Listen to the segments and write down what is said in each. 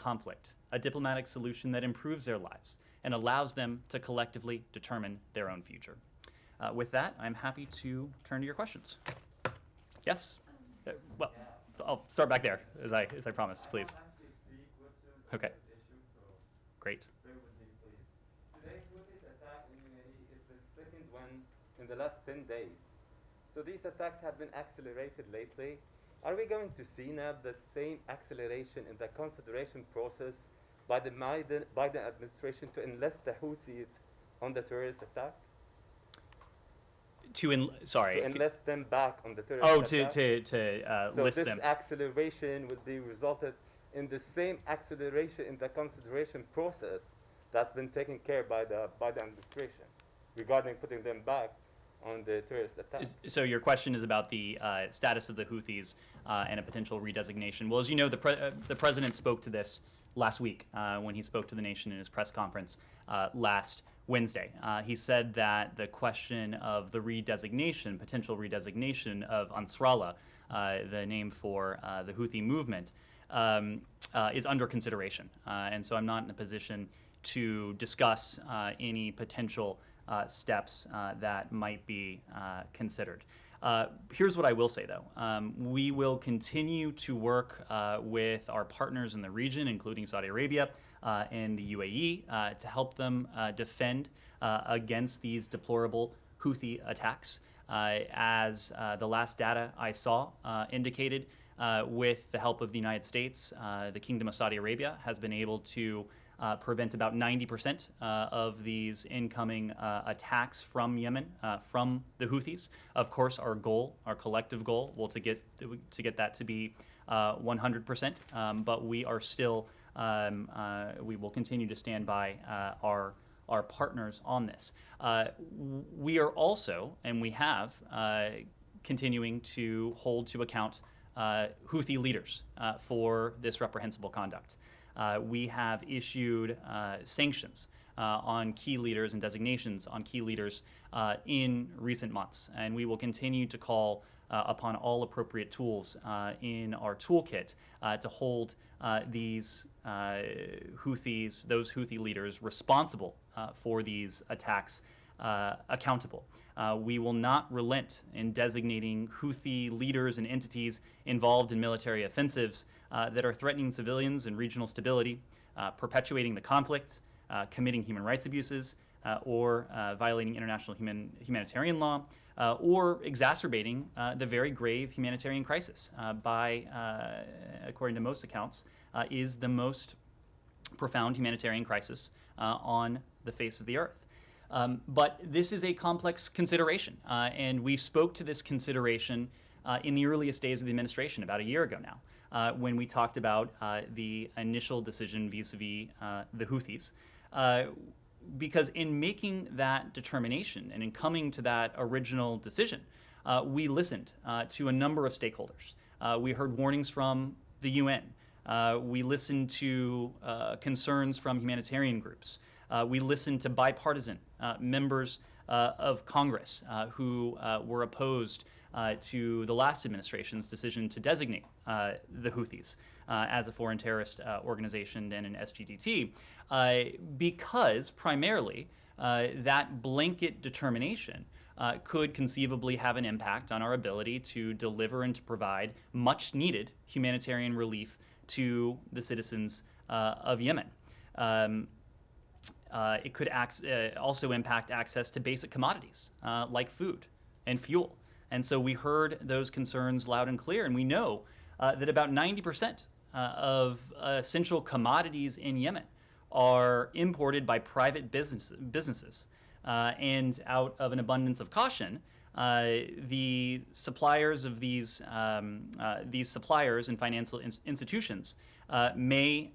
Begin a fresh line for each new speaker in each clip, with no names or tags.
conflict, a diplomatic solution that improves their lives and allows them to collectively determine their own future. With that, I'm happy to turn to your questions. Yes? Well, I'll start back there, as I promised, please. Okay. Great.
Bear with me, please. Today's Houthis attack in Yemen is the second one in the last 10 days. So these attacks have been accelerated lately. Are we going to see now the same acceleration in the consideration process by the Biden administration to enlist the Houthis on the terrorist attack?
To
enlist them back on the terrorist attack?
So list them.
So this acceleration will be resulted in the same acceleration in the consideration process that's been taken care by the administration regarding putting them back on the terrorist attack.
So your question is about the status of the Houthis and a potential redesignation. Well, as you know, the president spoke to this last week when he spoke to the nation in his press conference last Wednesday. He said that the question of the redesignation, potential redesignation of Ansarallah, the name for the Houthi movement, is under consideration. And so I'm not in a position to discuss any potential steps that might be considered. Here's what I will say, though. We will continue to work with our partners in the region, including Saudi Arabia and the UAE, to help them defend against these deplorable Houthi attacks. As the last data I saw indicated, with the help of the United States, the Kingdom of Saudi Arabia has been able to prevent about 90% of these incoming attacks from Yemen, from the Houthis. Of course, our goal, our collective goal, will to get that to be 100%. But we are still, we will continue to stand by our partners on this. We are also, and we have, continuing to hold to account Houthi leaders for this reprehensible conduct. We have issued sanctions on key leaders and designations on key leaders in recent months, and we will continue to call upon all appropriate tools in our toolkit to hold these Houthis, those Houthi leaders responsible for these attacks accountable. We will not relent in designating Houthi leaders and entities involved in military offensives that are threatening civilians and regional stability, perpetuating the conflict, committing human rights abuses, or violating international humanitarian law, or exacerbating the very grave humanitarian crisis by, according to most accounts, is the most profound humanitarian crisis on the face of the earth. But this is a complex consideration, and we spoke to this consideration in the earliest days of the administration about a year ago now, when we talked about the initial decision vis-a-vis the Houthis. Because in making that determination and in coming to that original decision, we listened to a number of stakeholders. We heard warnings from the UN. We listened to concerns from humanitarian groups. We listened to bipartisan members of Congress who were opposed to the last administration's decision to designate the Houthis as a foreign terrorist organization and an SGDT, because primarily that blanket determination could conceivably have an impact on our ability to deliver and to provide much needed humanitarian relief to the citizens of Yemen. It could also impact access to basic commodities like food and fuel. And so we heard those concerns loud and clear, and we know that about 90% of essential commodities in Yemen are imported by private businesses. And out of an abundance of caution, the suppliers of these suppliers and financial institutions may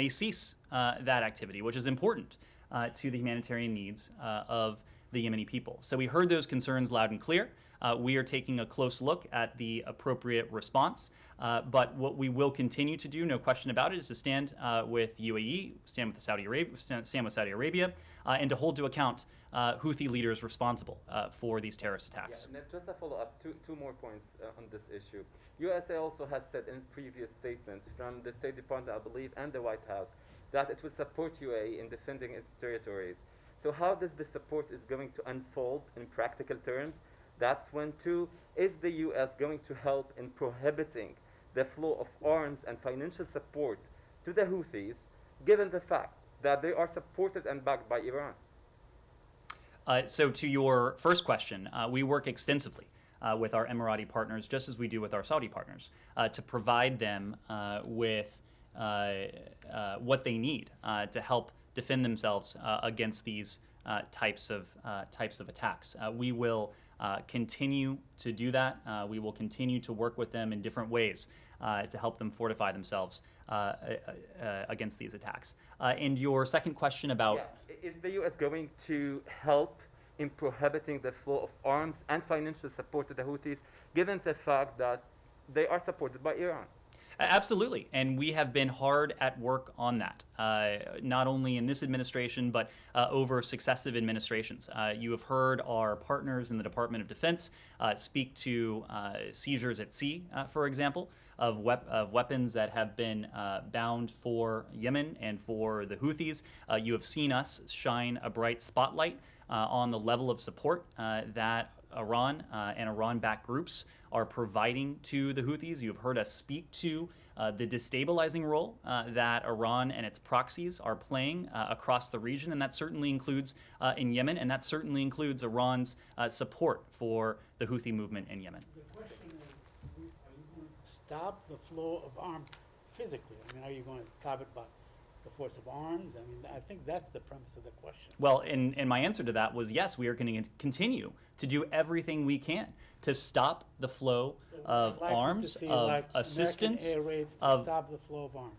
cease that activity, which is important to the humanitarian needs of the Yemeni people. So we heard those concerns loud and clear. We are taking a close look at the appropriate response. But what we will continue to do, no question about it, is to stand with UAE, stand with Saudi Arabia, and to hold to account Houthi leaders responsible for these terrorist attacks.
Yeah, just a follow-up, two more points on this issue. USA also has said in previous statements from the State Department, I believe, and the White House, that it will support UAE in defending its territories. So how does the support is going to unfold in practical terms? That's one. Two, is the US going to help in prohibiting the flow of arms and financial support to the Houthis, given the fact that they are supported and backed by Iran?
So to your first question, we work extensively with our Emirati partners, just as we do with our Saudi partners, to provide them with what they need to help defend themselves against these types of attacks. We will continue to do that. We will continue to work with them in different ways to help them fortify themselves against these attacks. And your second question about...
Yeah. Is the U.S. going to help in prohibiting the flow of arms and financial support to the Houthis, given the fact that they are supported by Iran?
Absolutely, and we have been hard at work on that, not only in this administration, but over successive administrations. You have heard our partners in the Department of Defense speak to seizures at sea, for example, of weapons that have been bound for Yemen and for the Houthis. You have seen us shine a bright spotlight on the level of support that Iran and Iran-backed groups are providing to the Houthis. You've heard us speak to the destabilizing role that Iran and its proxies are playing across the region, and that certainly includes in Yemen, and that certainly includes Iran's support for the Houthi movement in Yemen.
The question is, are you going to stop the flow of arms physically? I mean, are you going to stop it by the force of arms? I mean, I think that's the premise of the question.
Well, and my answer to that was yes, we are going to continue to do everything we can to stop the flow of arms, of assistance,
American air raids to stop the flow of arms.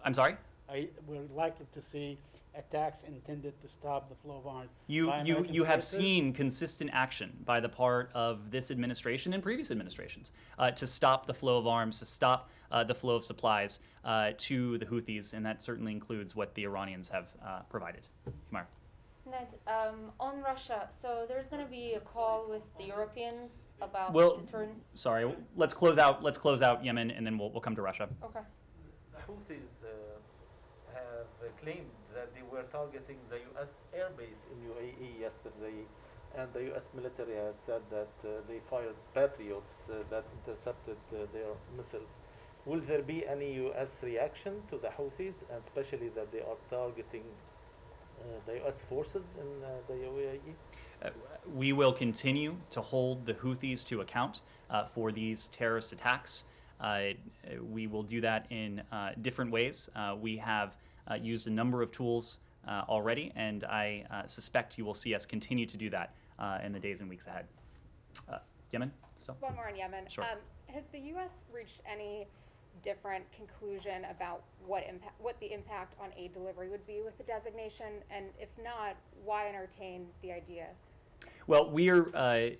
I'm sorry?
We're likely to see attacks intended to stop the flow of arms.
You have seen consistent action by the part of this administration and previous administrations to stop the flow of arms, to stop the flow of supplies to the Houthis, and that certainly includes what the Iranians have provided. Kumar.
Ned, on Russia, so there's going to be a call with the Europeans about deterrence.
Sorry, let's close out Yemen, and then we'll come to Russia.
Okay.
The Houthis have claimed that they were targeting the U.S. airbase in UAE yesterday, and the U.S. military has said that they fired Patriots that intercepted their missiles. Will there be any U.S. reaction to the Houthis, and especially that they are targeting the U.S. forces in the UAE?
We will continue to hold the Houthis to account for these terrorist attacks. We will do that in different ways. We have used a number of tools already, and I suspect you will see us continue to do that in the days and weeks ahead. Yemen, still?
One more on Yemen.
Sure.
Has the U.S. reached any different conclusion about what the impact on aid delivery would be with the designation? And if not, why entertain the idea?
Well, we are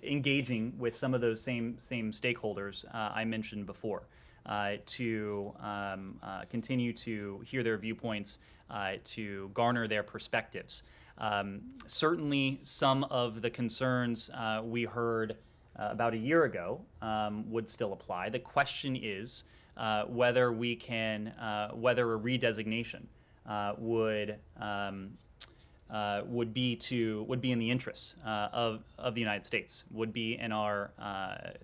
engaging with some of those same stakeholders I mentioned before to continue to hear their viewpoints, to garner their perspectives. Certainly, some of the concerns we heard about a year ago would still apply. The question is whether we can, whether a redesignation would be in the interests of the United States, would be in our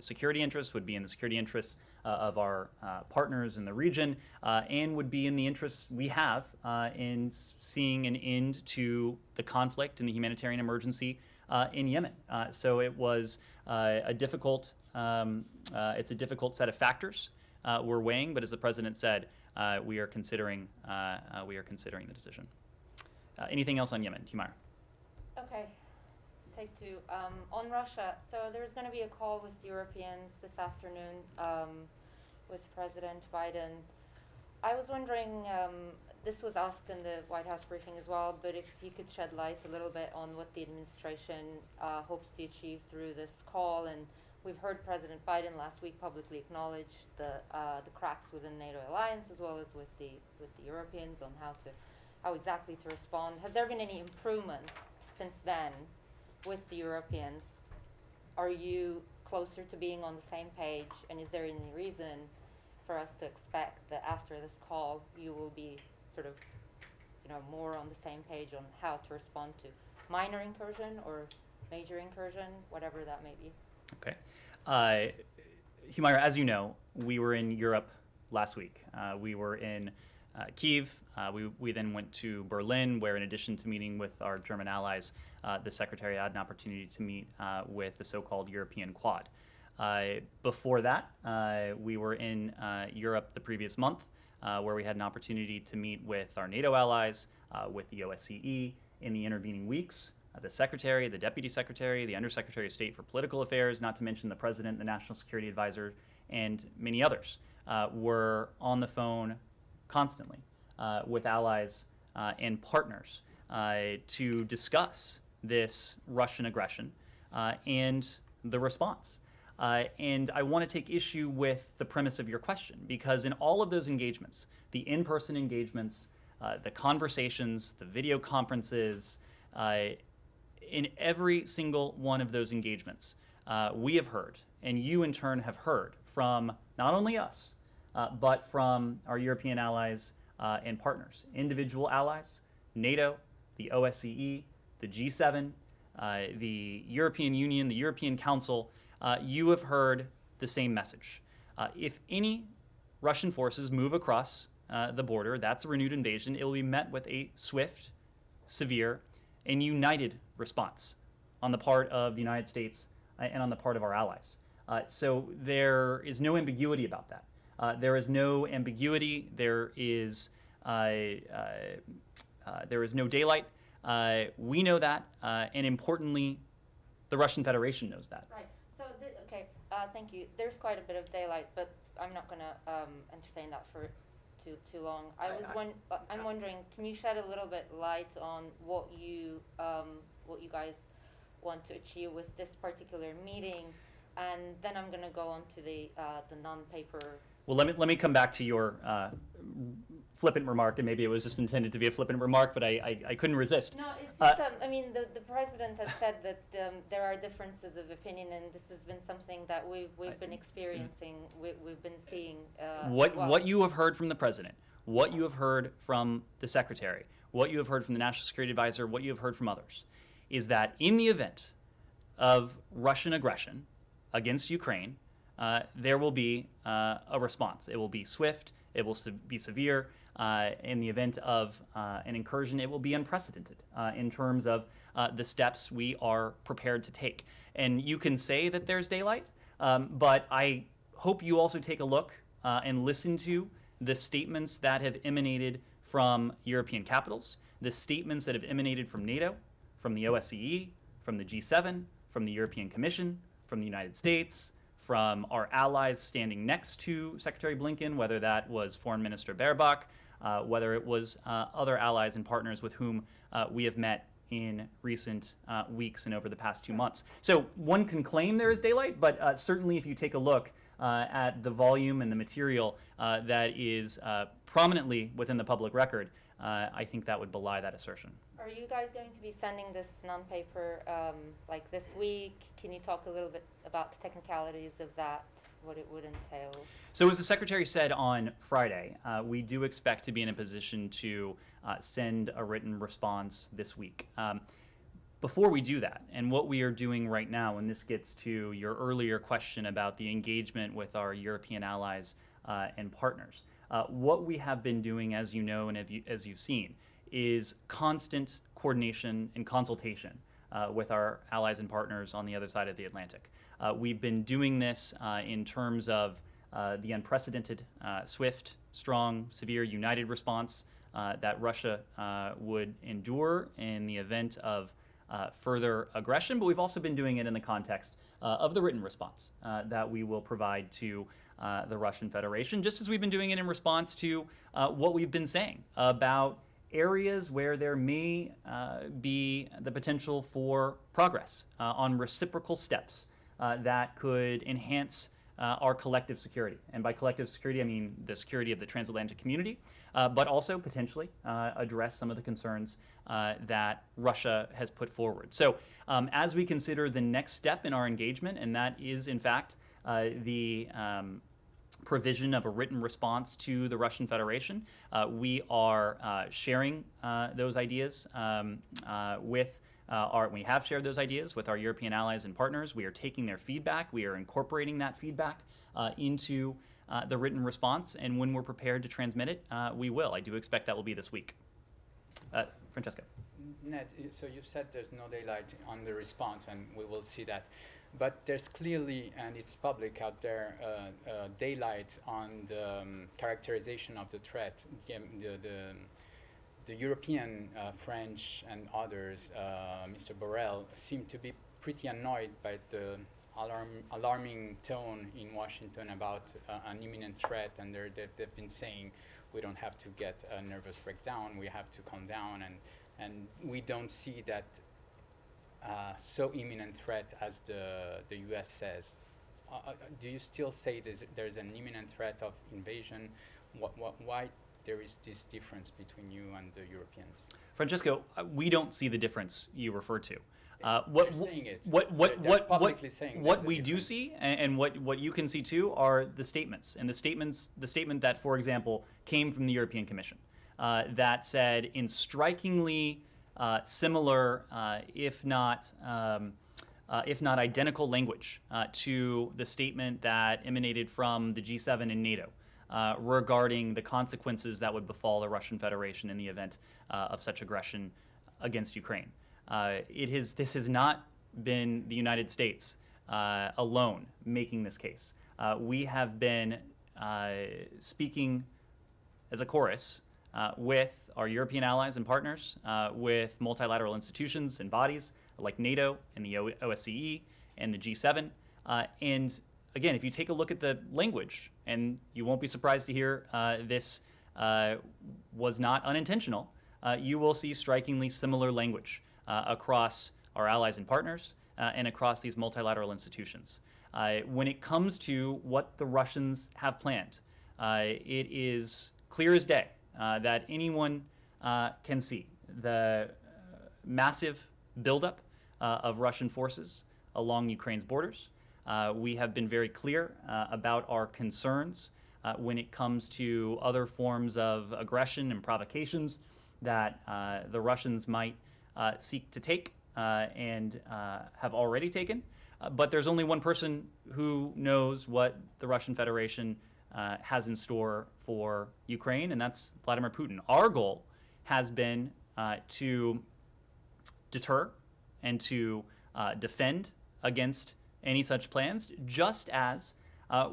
security interests, would be in the security interests of our partners in the region, and would be in the interests we have in seeing an end to the conflict and the humanitarian emergency in Yemen. So it was a difficult, it's a difficult set of factors we're weighing, but as the president said, we are considering the decision. Anything else on Yemen, Humar?
Okay, take two. On Russia, so there's going to be a call with the Europeans this afternoon with President Biden. I was wondering, this was asked in the White House briefing as well, but if you could shed light a little bit on what the administration hopes to achieve through this call and we've heard President Biden last week publicly acknowledge the cracks within NATO alliance as well as with the Europeans on how exactly to respond. Has there been any improvement since then with the Europeans? Are you closer to being on the same page, and is there any reason for us to expect that after this call you will be sort of, more on the same page on how to respond to minor incursion or major incursion, whatever that may be?
Okay. Humaira, as you know, we were in Europe last week. We were in Kyiv. We then went to Berlin, where in addition to meeting with our German allies, the Secretary had an opportunity to meet with the so-called European Quad. Before that, we were in Europe the previous month, where we had an opportunity to meet with our NATO allies, with the OSCE. In the intervening weeks, the Secretary, the Deputy Secretary, the Undersecretary of State for Political Affairs, not to mention the President, the National Security Advisor, and many others were on the phone constantly with allies and partners to discuss this Russian aggression and the response. And I want to take issue with the premise of your question, because in all of those engagements, the in-person engagements, the conversations, the video conferences, in every single one of those engagements, we have heard, and you in turn have heard from not only us, but from our European allies and partners, individual allies, NATO, the OSCE, the G7, the European Union, the European Council. You have heard the same message. If any Russian forces move across the border, that's a renewed invasion. It will be met with a swift, severe, and united response on the part of the United States and on the part of our allies. So there is no ambiguity about that. There is no ambiguity. There is no daylight. We know that, and importantly, the Russian Federation knows that.
Right. So, okay, thank you. There's quite a bit of daylight, but I'm not going to entertain that for too long. I'm wondering, can you shed a little bit light on what you guys want to achieve with this particular meeting, and then I'm going to go on to the non-paper.
Well, let me come back to your flippant remark, and maybe it was just intended to be a flippant remark, but I couldn't resist.
No, it's just, I mean, the president has said that there are differences of opinion, and this has been something that we've been experiencing, we've been seeing.
What you have heard from the president, what you have heard from the secretary, what you have heard from the National Security Advisor, what you have heard from others, is that in the event of Russian aggression against Ukraine, there will be a response. It will be swift. It will be severe. In the event of an incursion, it will be unprecedented in terms of the steps we are prepared to take. And you can say that there's daylight, but I hope you also take a look and listen to the statements that have emanated from European capitals, the statements that have emanated from NATO, from the OSCE, from the G7, from the European Commission, from the United States, from our allies standing next to Secretary Blinken, whether that was Foreign Minister Baerbock, whether it was other allies and partners with whom we have met in recent weeks and over the past 2 months. So one can claim there is daylight, but certainly if you take a look at the volume and the material that is prominently within the public record, I think that would belie that assertion.
Are you guys going to be sending this non-paper like this week? Can you talk a little bit about the technicalities of that, what it would entail?
So as the Secretary said on Friday, we do expect to be in a position to send a written response this week. Before we do that, and what we are doing right now, and this gets to your earlier question about the engagement with our European allies and partners, what we have been doing, as you know and as you've seen, is constant coordination and consultation with our allies and partners on the other side of the Atlantic. We've been doing this in terms of the unprecedented, swift, strong, severe, united response that Russia would endure in the event of further aggression, but we've also been doing it in the context of the written response that we will provide to the Russian Federation, just as we've been doing it in response to what we've been saying about areas where there may be the potential for progress on reciprocal steps that could enhance our collective security. And by collective security, I mean the security of the transatlantic community, but also potentially address some of the concerns that Russia has put forward. So as we consider the next step in our engagement, and that is in fact the provision of a written response to the Russian Federation, we are sharing those ideas we have shared those ideas with our European allies and partners. We are taking their feedback. We are incorporating that feedback into the written response. And when we're prepared to transmit it, we will. I do expect that will be this week. Francesco.
Ned, so you said there's no daylight on the response, and we will see that. But there's clearly, and it's public out there, daylight on the characterization of the threat. The European, French, and others, Mr. Borrell, seem to be pretty annoyed by the alarming tone in Washington about an imminent threat, and they've been saying we don't have to get a nervous breakdown, we have to calm down, and we don't see that so imminent threat as the U.S. says. Do you still say there's an imminent threat of invasion? Why there is this difference between you and the Europeans?
Francesco, we don't see the difference you refer to.
What
we do see, and what you can see too, are the statements. And the statement that, for example, came from the European Commission that said in strikingly similar, if not identical language to the statement that emanated from the G7 and NATO regarding the consequences that would befall the Russian Federation in the event of such aggression against Ukraine. This has not been the United States alone making this case. We have been speaking as a chorus with our European allies and partners, with multilateral institutions and bodies like NATO and the OSCE and the G7. And again, if you take a look at the language, and you won't be surprised to hear this was not unintentional, you will see strikingly similar language across our allies and partners and across these multilateral institutions. When it comes to what the Russians have planned, it is clear as day that anyone can see the massive buildup of Russian forces along Ukraine's borders. We have been very clear about our concerns when it comes to other forms of aggression and provocations that the Russians might seek to take and have already taken. But there's only one person who knows what the Russian Federation has in store for Ukraine, and that's Vladimir Putin. Our goal has been to deter and to defend against any such plans, just as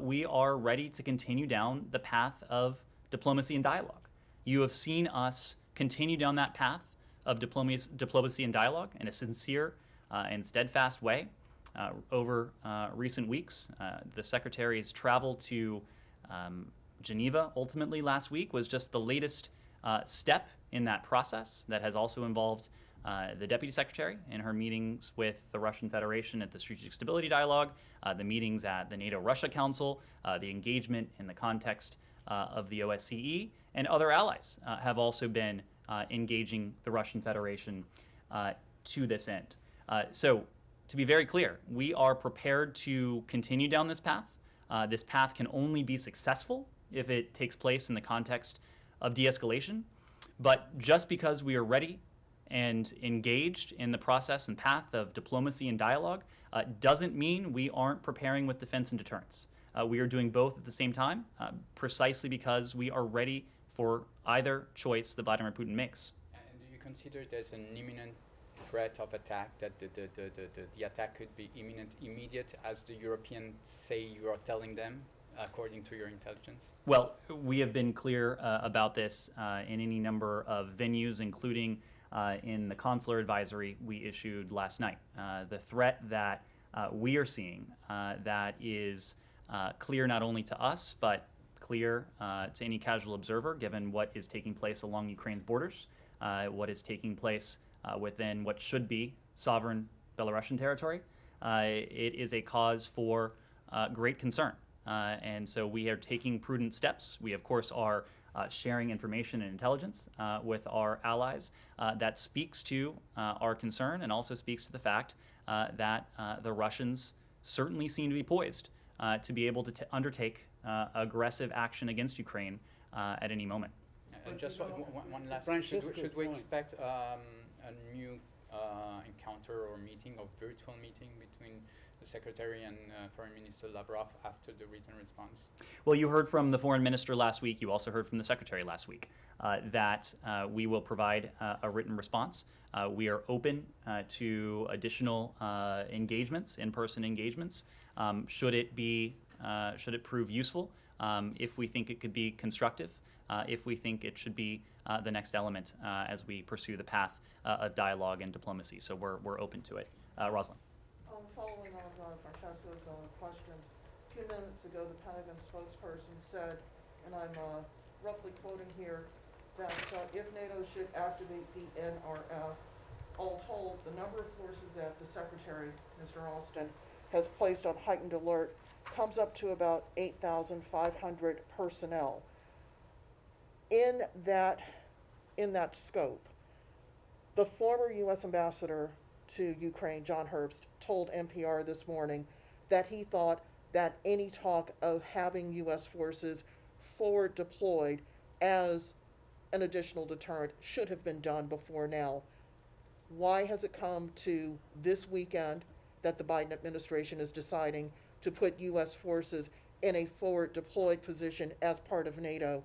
we are ready to continue down the path of diplomacy and dialogue. You have seen us continue down that path of diplomacy and dialogue in a sincere and steadfast way over recent weeks. The Secretary's travel to Geneva ultimately last week was just the latest step in that process that has also involved the Deputy Secretary in her meetings with the Russian Federation at the Strategic Stability Dialogue, the meetings at the NATO-Russia Council, the engagement in the context of the OSCE, and other allies have also been engaging the Russian Federation to this end. So to be very clear, we are prepared to continue down this path. This path can only be successful if it takes place in the context of de-escalation. But just because we are ready and engaged in the process and path of diplomacy and dialogue doesn't mean we aren't preparing with defense and deterrence. We are doing both at the same time, precisely because we are ready for either choice that Vladimir Putin makes.
And do you consider there's an imminent threat of attack, that the attack could be imminent, immediate, as the Europeans say you are telling them, according to your intelligence?
Well, we have been clear about this in any number of venues, including in the consular advisory we issued last night. The threat that we are seeing that is clear not only to us, but clear to any casual observer, given what is taking place along Ukraine's borders, what is taking place within what should be sovereign Belarusian territory, it is a cause for great concern. And so we are taking prudent steps. We, of course, are sharing information and intelligence with our allies that speaks to our concern and also speaks to the fact that the Russians certainly seem to be poised to be able to undertake aggressive action against Ukraine at any moment.
Just one last.
Francisco's
Should we
point.
expect a new encounter or meeting or virtual meeting between the Secretary and Foreign Minister Lavrov after the written response?
Well, you heard from the Foreign Minister last week. You also heard from the Secretary last week that we will provide a written response. We are open to additional engagements, in-person engagements, should it prove useful, if we think it could be constructive, if we think it should be the next element as we pursue the path of dialogue and diplomacy. So we're open to it. Rosalind.
Following on Francesco's questions, a few minutes ago the Pentagon spokesperson said, and I'm roughly quoting here, that if NATO should activate the NRF, all told, the number of forces that the Secretary, Mr. Austin, has placed on heightened alert comes up to about 8,500 personnel. In that scope, the former U.S. ambassador to Ukraine, John Herbst, told NPR this morning that he thought that any talk of having U.S. forces forward deployed as an additional deterrent should have been done before now. Why has it come to this weekend that the Biden administration is deciding to put U.S. forces in a forward deployed position as part of NATO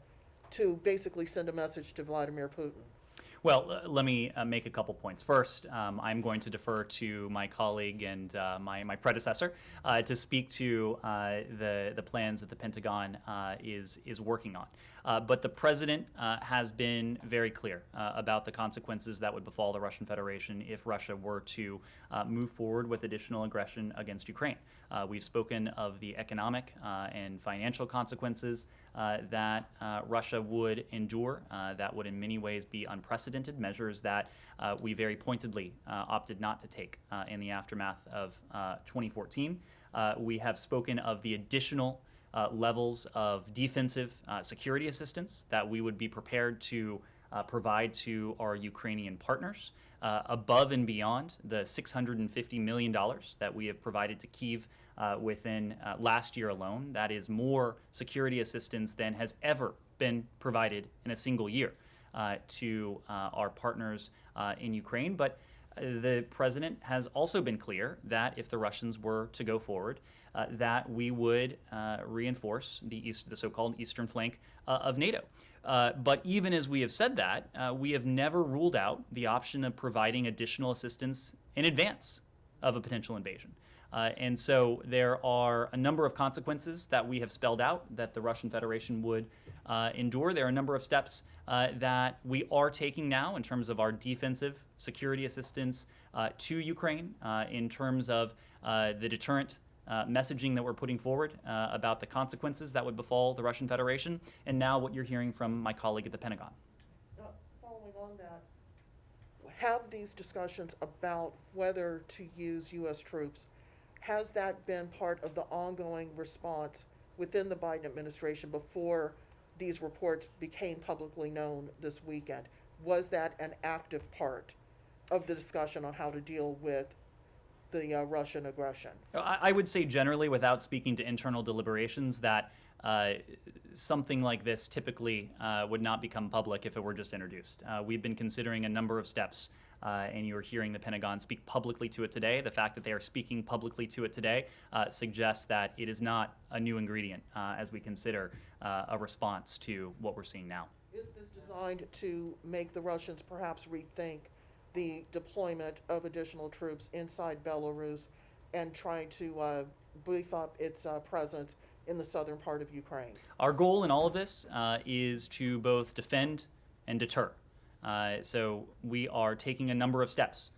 to basically send a message to Vladimir Putin?
Well, let me make a couple points. First, I'm going to defer to my colleague and my predecessor to speak to the plans that the Pentagon is working on. But the president has been very clear about the consequences that would befall the Russian Federation if Russia were to move forward with additional aggression against Ukraine. We've spoken of the economic and financial consequences that Russia would endure. That would in many ways be unprecedented, measures that we very pointedly opted not to take in the aftermath of 2014. We have spoken of the additional levels of defensive security assistance that we would be prepared to provide to our Ukrainian partners, above and beyond the $650 million that we have provided to Kyiv within last year alone. That is more security assistance than has ever been provided in a single year to our partners in Ukraine. But the president has also been clear that if the Russians were to go forward, that we would reinforce the so-called eastern flank of NATO. But even as we have said that, we have never ruled out the option of providing additional assistance in advance of a potential invasion. And so there are a number of consequences that we have spelled out that the Russian Federation would endure. There are a number of steps that we are taking now in terms of our defensive security assistance to Ukraine, in terms of the deterrent messaging that we're putting forward about the consequences that would befall the Russian Federation, and now what you're hearing from my colleague at the Pentagon.
Following on that, have these discussions about whether to use U.S. troops, has that been part of the ongoing response within the Biden administration before these reports became publicly known this weekend? Was that an active part of the discussion on how to deal with the Russian aggression?
I would say generally, without speaking to internal deliberations, that something like this typically would not become public if it were just introduced. We've been considering a number of steps, and you're hearing the Pentagon speak publicly to it today. The fact that they are speaking publicly to it today suggests that it is not a new ingredient as we consider a response to what we're seeing now.
Is this designed to make the Russians perhaps rethink the deployment of additional troops inside Belarus and trying to beef up its presence in the southern part of Ukraine?
Our goal in all of this is to both defend and deter. So we are taking a number of steps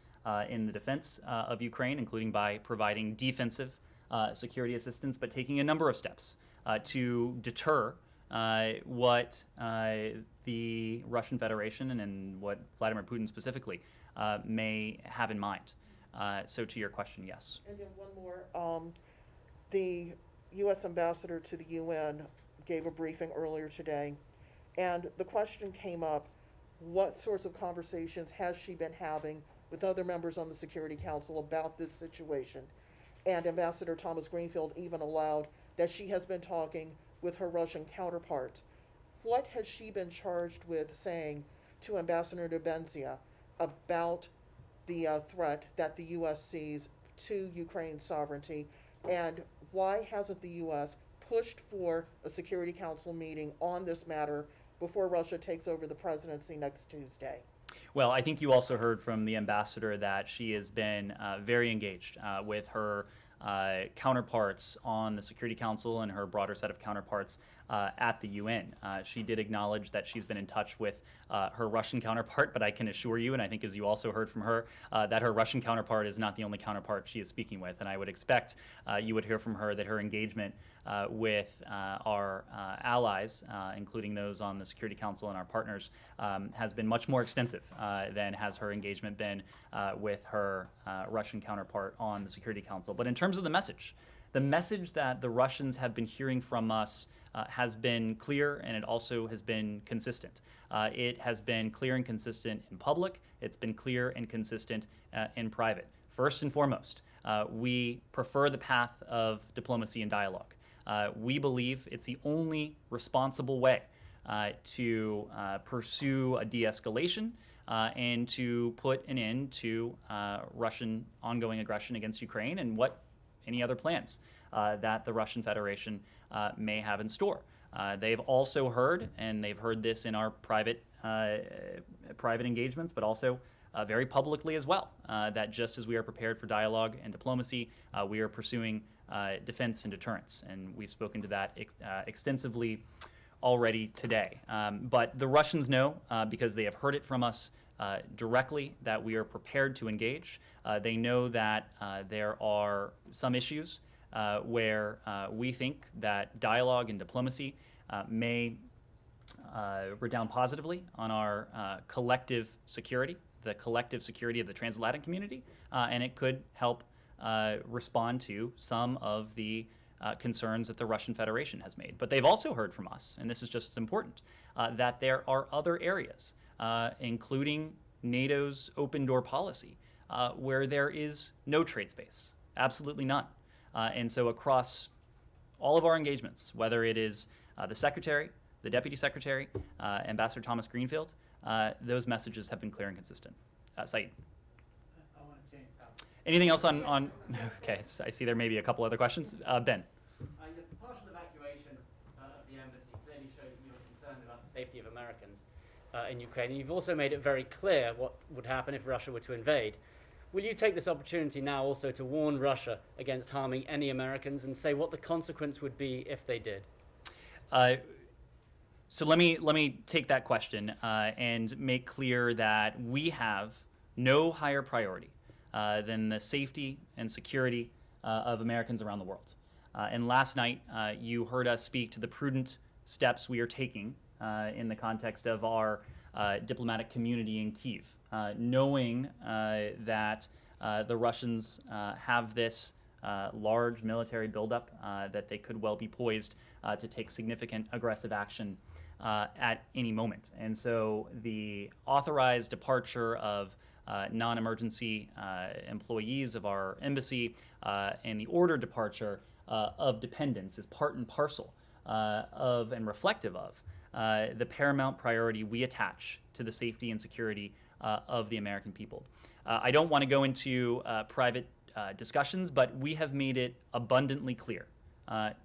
in the defense of Ukraine, including by providing defensive security assistance, but taking a number of steps to deter what the Russian Federation and what Vladimir Putin specifically may have in mind. So to your question, yes.
And then one more. The U.S. ambassador to the UN gave a briefing earlier today, and the question came up, what sorts of conversations has she been having with other members on the Security Council about this situation? And Ambassador Thomas Greenfield even allowed that she has been talking with her Russian counterparts. What has she been charged with saying to Ambassador Nebenzia about the threat that the U.S. sees to Ukraine's sovereignty, and why hasn't the U.S. pushed for a Security Council meeting on this matter before Russia takes over the presidency next Tuesday?
Well, I think you also heard from the ambassador that she has been very engaged with her counterparts on the Security Council and her broader set of counterparts at the UN. She did acknowledge that she's been in touch with her Russian counterpart, but I can assure you, and I think as you also heard from her, that her Russian counterpart is not the only counterpart she is speaking with. And I would expect you would hear from her that her engagement with our allies, including those on the Security Council and our partners, has been much more extensive than has her engagement been with her Russian counterpart on the Security Council. But in terms of the message that the Russians have been hearing from us has been clear, and it also has been consistent. It has been clear and consistent in public. It's been clear and consistent in private. First and foremost, we prefer the path of diplomacy and dialogue. We believe it's the only responsible way to pursue a de-escalation and to put an end to Russian ongoing aggression against Ukraine and any other plans that the Russian Federation may have in store. They've also heard, and they've heard this in our private engagements, but also very publicly as well, that just as we are prepared for dialogue and diplomacy, we are pursuing defense and deterrence. And we've spoken to that extensively already today. But the Russians know, because they have heard it from us directly, that we are prepared to engage. They know that there are some issues where we think that dialogue and diplomacy may redound positively on our collective security, the collective security of the transatlantic community, and it could help respond to some of the concerns that the Russian Federation has made. But they've also heard from us, and this is just as important, that there are other areas, including NATO's open door policy, where there is no trade space, absolutely none. And so across all of our engagements, whether it is the Secretary, the Deputy Secretary, Ambassador Thomas Greenfield, those messages have been clear and consistent. Saeed.
I want to change topic.
Anything else on okay, I see there may be a couple other questions. Ben.
The partial evacuation of the embassy clearly shows that you're concerned about the safety of Americans in Ukraine. And you've also made it very clear what would happen if Russia were to invade. Will you take this opportunity now also to warn Russia against harming any Americans and say what the consequence would be if they did?
So let me take that question and make clear that we have no higher priority than the safety and security of Americans around the world. And last night, you heard us speak to the prudent steps we are taking in the context of our diplomatic community in Kyiv, knowing that the Russians have this large military buildup, that they could well be poised to take significant aggressive action at any moment. And so the authorized departure of non-emergency employees of our embassy and the ordered departure of dependents is part and parcel of and reflective of the paramount priority we attach to the safety and security of the American people. I don't want to go into private discussions, but we have made it abundantly clear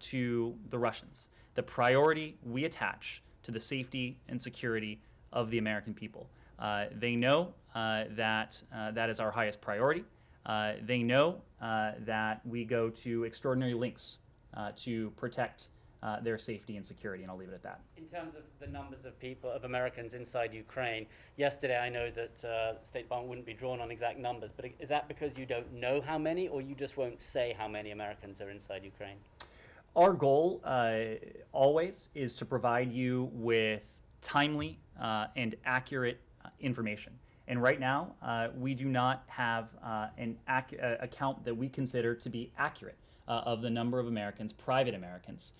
to the Russians the priority we attach to the safety and security of the American people. They know that that is our highest priority. They know that we go to extraordinary lengths to protect their safety and security, and I'll leave it at that.
In terms of the numbers of people, of Americans inside Ukraine, yesterday I know that the State Department wouldn't be drawn on exact numbers, but is that because you don't know how many, or you just won't say how many Americans are inside Ukraine?
Our goal always is to provide you with timely and accurate information. And right now, we do not have an account that we consider to be accurate of the number of Americans, private Americans,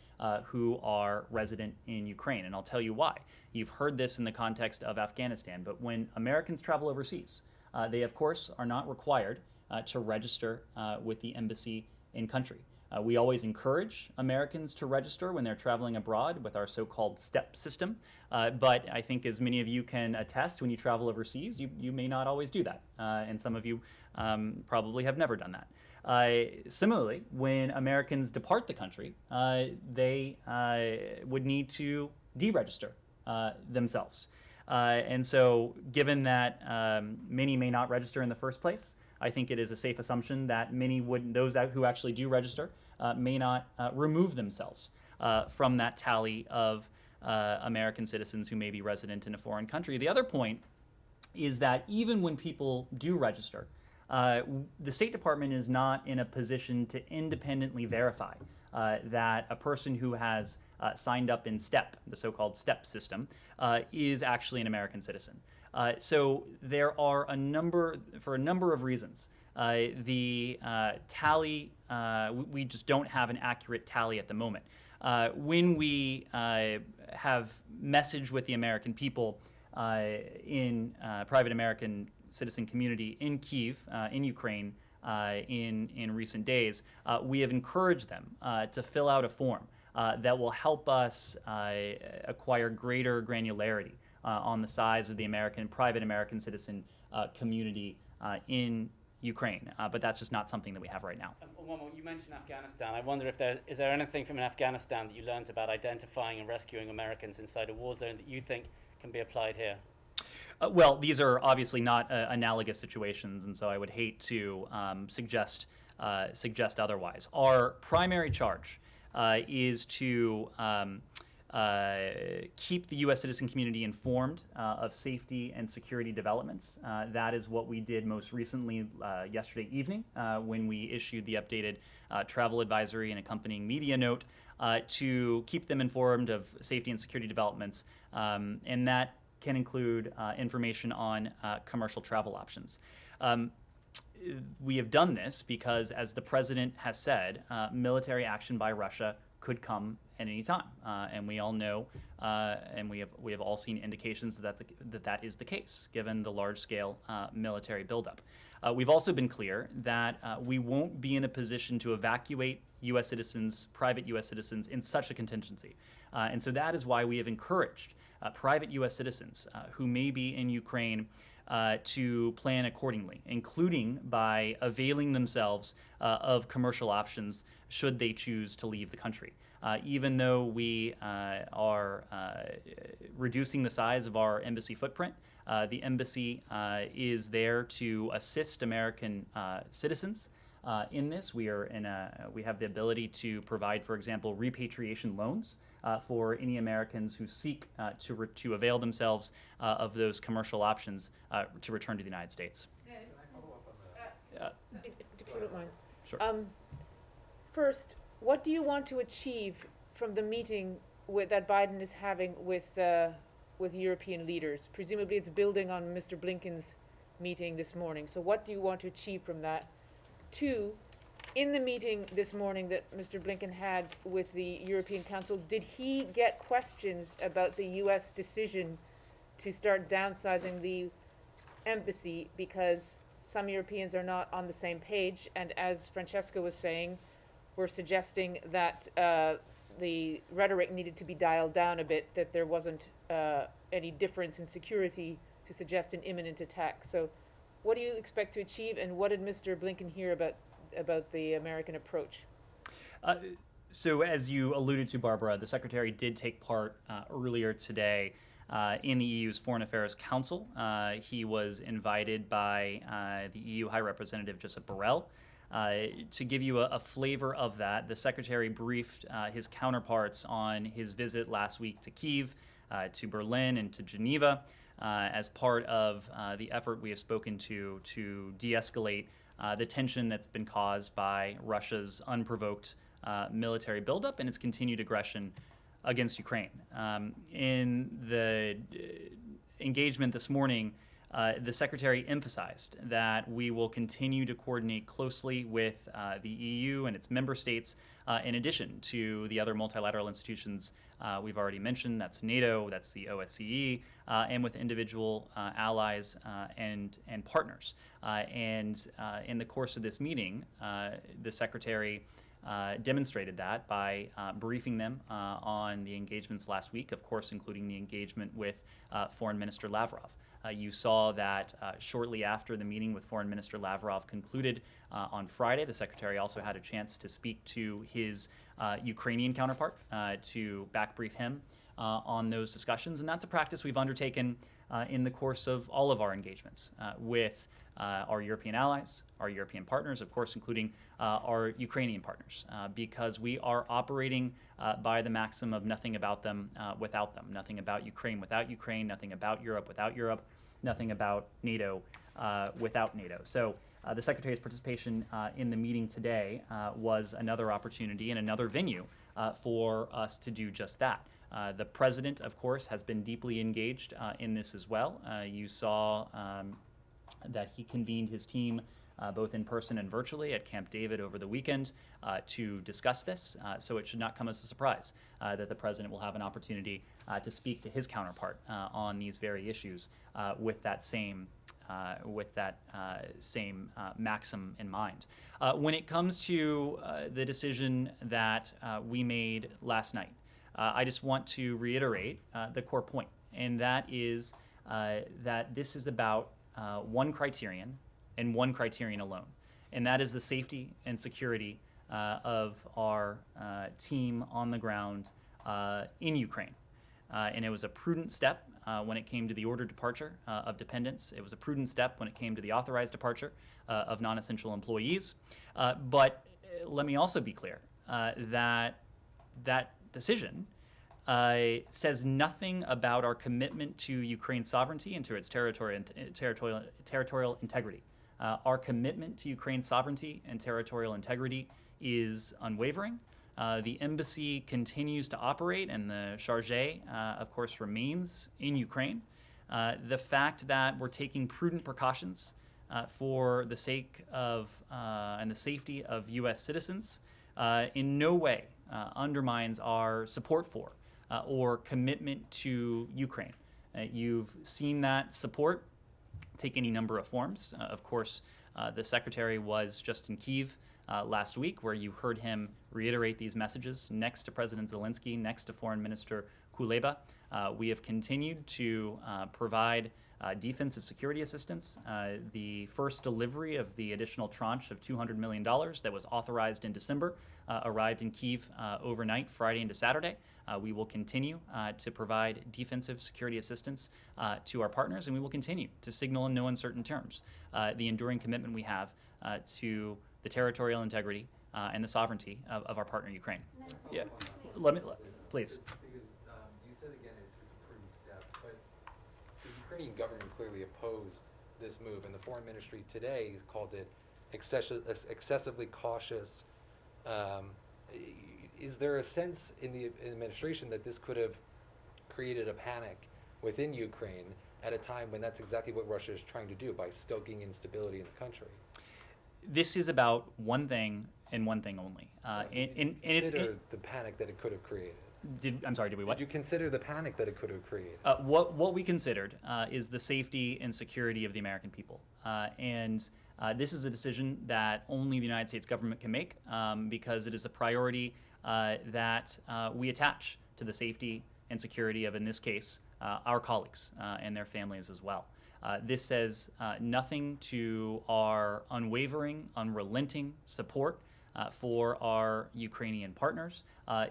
who are resident in Ukraine. And I'll tell you why. You've heard this in the context of Afghanistan, but when Americans travel overseas, they, of course, are not required to register with the embassy in country. We always encourage Americans to register when they're traveling abroad with our so-called STEP system, but I think as many of you can attest, when you travel overseas, you may not always do that, and some of you probably have never done that. Similarly, when Americans depart the country, they would need to deregister themselves. And so given that many may not register in the first place, I think it is a safe assumption that many would, those who actually do register, may not remove themselves from that tally of American citizens who may be resident in a foreign country. The other point is that even when people do register, the State Department is not in a position to independently verify that a person who has signed up in STEP, the so-called STEP system, is actually an American citizen. So there are for a number of reasons, the tally, we just don't have an accurate tally at the moment. When we have messaged with the American people in private American citizen community in Kyiv, in Ukraine, in recent days, we have encouraged them to fill out a form that will help us acquire greater granularity on the size of the private American citizen community in Ukraine, but that's just not something that we have right now.
One more, you mentioned Afghanistan. I wonder if is there anything from Afghanistan that you learned about identifying and rescuing Americans inside a war zone that you think can be applied here?
Well, these are obviously not analogous situations, and so I would hate to suggest otherwise. Our primary charge is to keep the U.S. citizen community informed of safety and security developments. That is what we did most recently yesterday evening when we issued the updated travel advisory and accompanying media note to keep them informed of safety and security developments, and that can include information on commercial travel options. We have done this because, as the president has said, military action by Russia could come at any time, and we all know, and we have all seen indications that is the case, given the large-scale military buildup. We've also been clear that we won't be in a position to evacuate U.S. citizens, private U.S. citizens, in such a contingency, and so that is why we have encouraged private U.S. citizens who may be in Ukraine to plan accordingly, including by availing themselves of commercial options should they choose to leave the country. Even though we are reducing the size of our embassy footprint, the embassy is there to assist American citizens in this. We have the ability to provide, for example, repatriation loans for any Americans who seek to avail themselves of those commercial options to return to the United States.
If you don't mind.
Sure.
First, what do you want to achieve from the meeting that Biden is having with European leaders? Presumably it's building on Mr. Blinken's meeting this morning. So what do you want to achieve from that? Two, in the meeting this morning that Mr. Blinken had with the European Council, did he get questions about the U.S. decision to start downsizing the embassy because some Europeans are not on the same page, and as Francesca was saying, we're suggesting that the rhetoric needed to be dialed down a bit, that there wasn't any difference in security to suggest an imminent attack. So what do you expect to achieve, and what did Mr. Blinken hear about the American approach?
So as you alluded to, Barbara, the Secretary did take part earlier today in the EU's Foreign Affairs Council. He was invited by the EU High Representative Josep Borrell. To give you a flavor of that, the Secretary briefed his counterparts on his visit last week to Kyiv, to Berlin, and to Geneva as part of the effort we have spoken to de-escalate the tension that's been caused by Russia's unprovoked military buildup and its continued aggression against Ukraine. In the engagement this morning, the Secretary emphasized that we will continue to coordinate closely with the EU and its member states, in addition to the other multilateral institutions we've already mentioned. That's NATO, that's the OSCE, and with individual allies and partners. And in the course of this meeting, the Secretary demonstrated that by briefing them on the engagements last week, of course, including the engagement with Foreign Minister Lavrov. You saw that shortly after the meeting with Foreign Minister Lavrov concluded on Friday, the Secretary also had a chance to speak to his Ukrainian counterpart to back brief him on those discussions. And that's a practice we've undertaken in the course of all of our engagements with our European allies, our European partners, of course, including our Ukrainian partners, because we are operating by the maxim of nothing about them without them, nothing about Ukraine without Ukraine, nothing about Europe without Europe, nothing about NATO without NATO. So the Secretary's participation in the meeting today was another opportunity and another venue for us to do just that. The President, of course, has been deeply engaged in this as well. You saw that he convened his team both in person and virtually at Camp David over the weekend to discuss this. So it should not come as a surprise that the President will have an opportunity to speak to his counterpart on these very issues with that same maxim in mind. When it comes to the decision that we made last night, I just want to reiterate the core point, and that is that this is about one criterion and one criterion alone, and that is the safety and security of our team on the ground in Ukraine. And it was a prudent step when it came to the ordered departure of dependents. It was a prudent step when it came to the authorized departure of non-essential employees. But let me also be clear that that decision says nothing about our commitment to Ukraine's sovereignty and to its territorial integrity. Our commitment to Ukraine's sovereignty and territorial integrity is unwavering. The embassy continues to operate, and the chargé, of course, remains in Ukraine. The fact that we're taking prudent precautions for the sake of and the safety of U.S. citizens in no way undermines our support for or commitment to Ukraine. You've seen that support take any number of forms. Of course, the Secretary was just in Kyiv last week, where you heard him reiterate these messages next to President Zelensky, next to Foreign Minister Kuleba. We have continued to provide defensive security assistance. The first delivery of the additional tranche of $200 million that was authorized in December arrived in Kyiv overnight, Friday into Saturday. We will continue to provide defensive security assistance to our partners, and we will continue to signal in no uncertain terms the enduring commitment we have to the territorial integrity and the sovereignty of our partner Ukraine. Yeah, please.
Because you said again it's a prudent step, but the Ukrainian government clearly opposed this move, and the foreign ministry today called it excessively cautious. Is there a sense in the administration that this could have created a panic within Ukraine at a time when that's exactly what Russia is trying to do by stoking instability in the country?
This is about one thing and one thing only.
Consider the panic that it could have created.
I'm sorry, did we what?
Did you consider the panic that it could have created?
What we considered is the safety and security of the American people. And this is a decision that only the United States government can make because it is a priority that we attach to the safety and security of, in this case, our colleagues and their families as well. This says nothing to our unwavering, unrelenting support for our Ukrainian partners.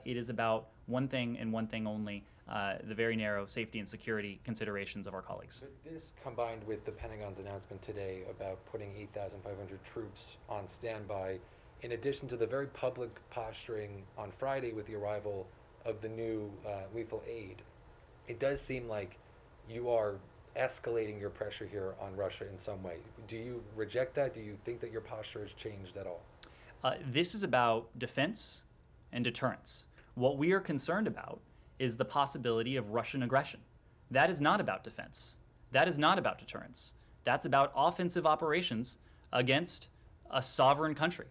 It is about one thing and one thing only, the very narrow safety and security considerations of our colleagues.
But this, combined with the Pentagon's announcement today about putting 8,500 troops on standby, in addition to the very public posturing on Friday with the arrival of the new lethal aid, it does seem like you are escalating your pressure here on Russia in some way. Do you reject that? Do you think that your posture has changed at all?
This is about defense and deterrence. What we are concerned about is the possibility of Russian aggression. That is not about defense. That is not about deterrence. That's about offensive operations against a sovereign country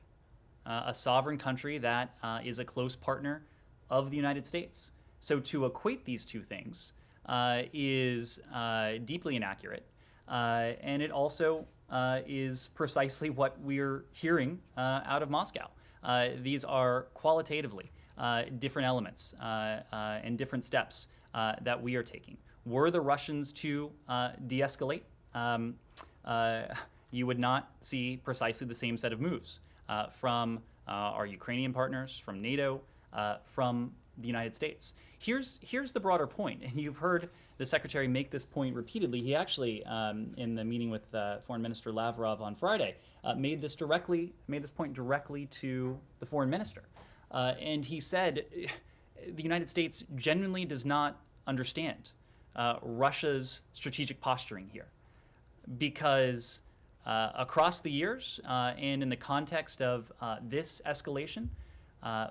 that is a close partner of the United States. So to equate these two things is deeply inaccurate, and it also is precisely what we're hearing out of Moscow. These are qualitatively different elements and different steps that we are taking. Were the Russians to de-escalate, you would not see precisely the same set of moves from our Ukrainian partners, from NATO, from the United States. Here's the broader point, and you've heard the Secretary make this point repeatedly. He actually, in the meeting with Foreign Minister Lavrov on Friday, made this point directly to the Foreign Minister, and he said the United States genuinely does not understand Russia's strategic posturing here, because across the years and in the context of this escalation,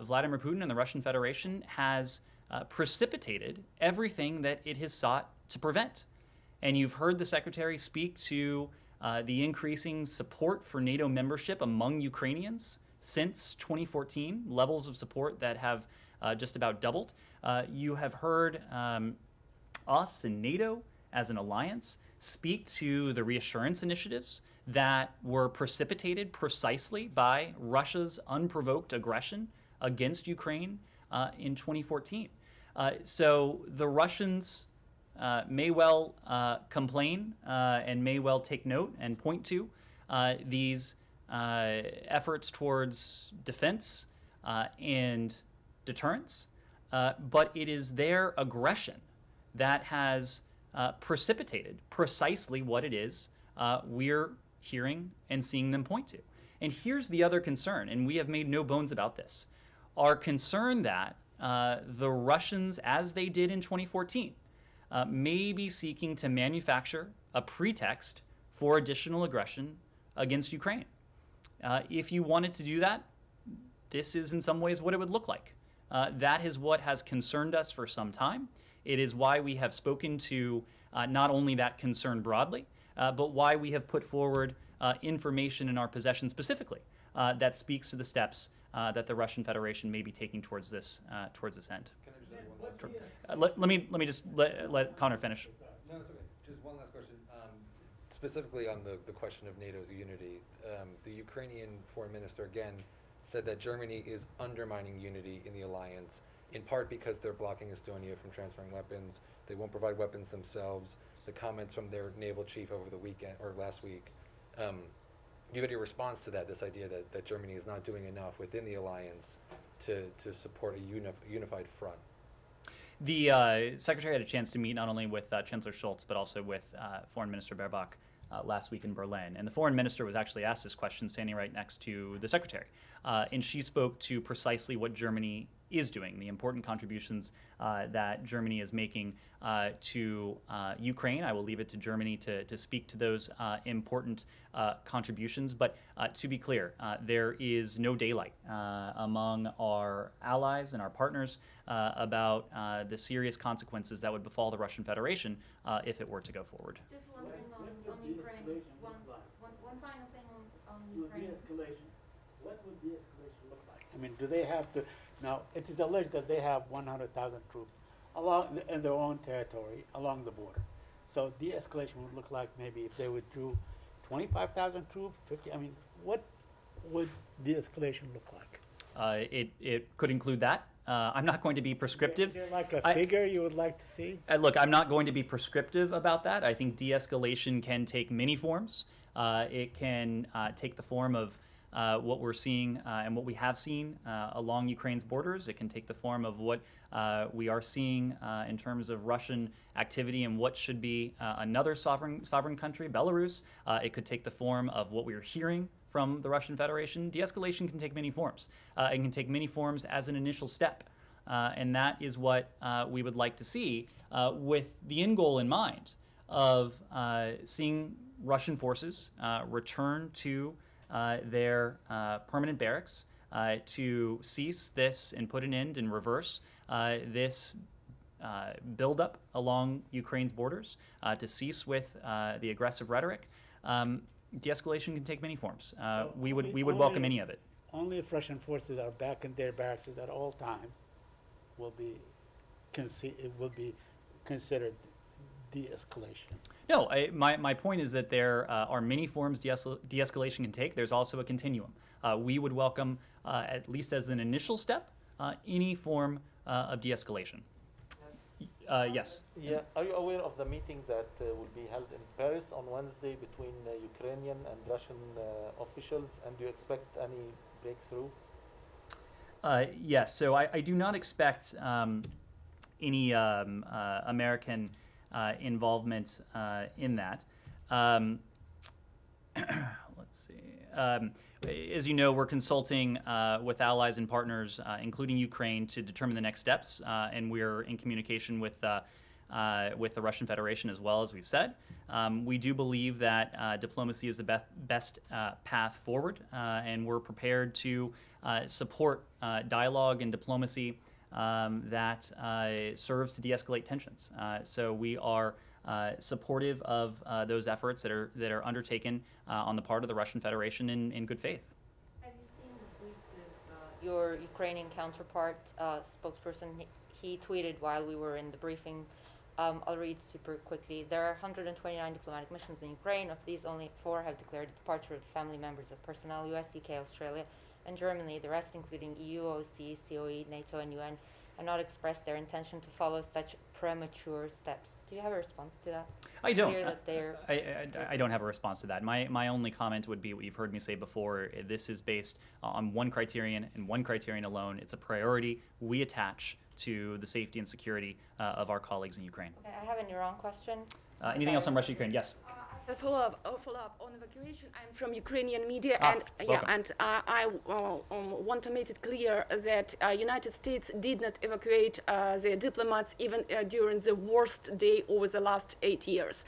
Vladimir Putin and the Russian Federation has precipitated everything that it has sought to prevent. And you've heard the Secretary speak to the increasing support for NATO membership among Ukrainians since 2014, levels of support that have just about doubled. You have heard us and NATO as an alliance speak to the reassurance initiatives that were precipitated precisely by Russia's unprovoked aggression against Ukraine in 2014. So the Russians may well complain and may well take note and point to these efforts towards defense and deterrence, but it is their aggression that has precipitated precisely what it is we're hearing and seeing them point to. And here's the other concern, and we have made no bones about this. Our concern that the Russians, as they did in 2014, may be seeking to manufacture a pretext for additional aggression against Ukraine. If you wanted to do that, this is in some ways what it would look like. That is what has concerned us for some time. It is why we have spoken to not only that concern broadly, but why we have put forward information in our possession specifically that speaks to the steps that the Russian Federation may be taking towards this end.
Can I just ask one last question?
Let me just let Connor finish.
No, it's okay. Just one last question. Specifically on the question of NATO's unity, the Ukrainian foreign minister again said that Germany is undermining unity in the alliance, in part because they're blocking Estonia from transferring weapons. They won't provide weapons themselves. The comments from their naval chief over the weekend or last week. Give any response to that? This idea that Germany is not doing enough within the alliance to support a unified front.
The Secretary had a chance to meet not only with Chancellor Scholz, but also with Foreign Minister Baerbock last week in Berlin. And the Foreign Minister was actually asked this question standing right next to the Secretary. And she spoke to precisely what Germany is doing, the important contributions that Germany is making to Ukraine. I will leave it to Germany to speak to those important contributions. But to be clear, there is no daylight among our allies and our partners about the serious consequences that would befall the Russian Federation if it were to go forward.
Just one thing on Ukraine. One final thing on Ukraine.
De-escalation. What would de-escalation look like? I mean, do they have to? Now, it is alleged that they have 100,000 troops in their own territory along the border. So de-escalation would look like maybe if they withdrew 25,000 troops, 50. I mean, what would de-escalation look like?
It could include that. I'm not going to be prescriptive.
Is there like a figure you would like to see?
Look, I'm not going to be prescriptive about that. I think de-escalation can take many forms. It can take the form of what we're seeing and what we have seen along Ukraine's borders. It can take the form of what we are seeing in terms of Russian activity and what should be another sovereign country, Belarus. It could take the form of what we are hearing from the Russian Federation. De-escalation can take many forms. It can take many forms as an initial step. And that is what we would like to see with the end goal in mind of seeing Russian forces return to their permanent barracks to cease this and put an end and reverse this buildup along Ukraine's borders, to cease with the aggressive rhetoric, de-escalation can take many forms. We would welcome any of it.
Only if Russian forces are back in their barracks at all time will be considered de-escalation.
No, my point is that there are many forms de-escalation can take. There's also a continuum. We would welcome, at least as an initial step, any form of de-escalation. Yes.
Yeah. Are you aware of the meeting that will be held in Paris on Wednesday between Ukrainian and Russian officials? And do you expect any breakthrough?
Yes. So I do not expect any American involvement in that. Let's see. As you know, we're consulting with allies and partners, including Ukraine, to determine the next steps, and we're in communication with the Russian Federation as well, as we've said. We do believe that diplomacy is the best path forward, and we're prepared to support dialogue and diplomacy that serves to de-escalate tensions. So we are supportive of those efforts that are undertaken on the part of the Russian Federation in good faith.
Have you seen the tweets of your Ukrainian counterpart, spokesperson? He tweeted while we were in the briefing. I'll read super quickly. There are 129 diplomatic missions in Ukraine. Of these, only 4 have declared the departure of family members of personnel: US, UK, Australia, and Germany. The rest, including EU, OSCE, COE, NATO, and UN, have not expressed their intention to follow such premature steps. Do you have a response to that?
I don't.
Clear that
I don't have a response to that. My only comment would be what you've heard me say before. This is based on one criterion and one criterion alone. It's a priority we attach to the safety and security of our colleagues in Ukraine.
Okay, I have an Iran question.
Anything else on Russia, Ukraine? Yes.
A follow-up on evacuation. I'm from Ukrainian media,
Welcome.
I want to make it clear that United States did not evacuate their diplomats even during the worst day over the last 8 years.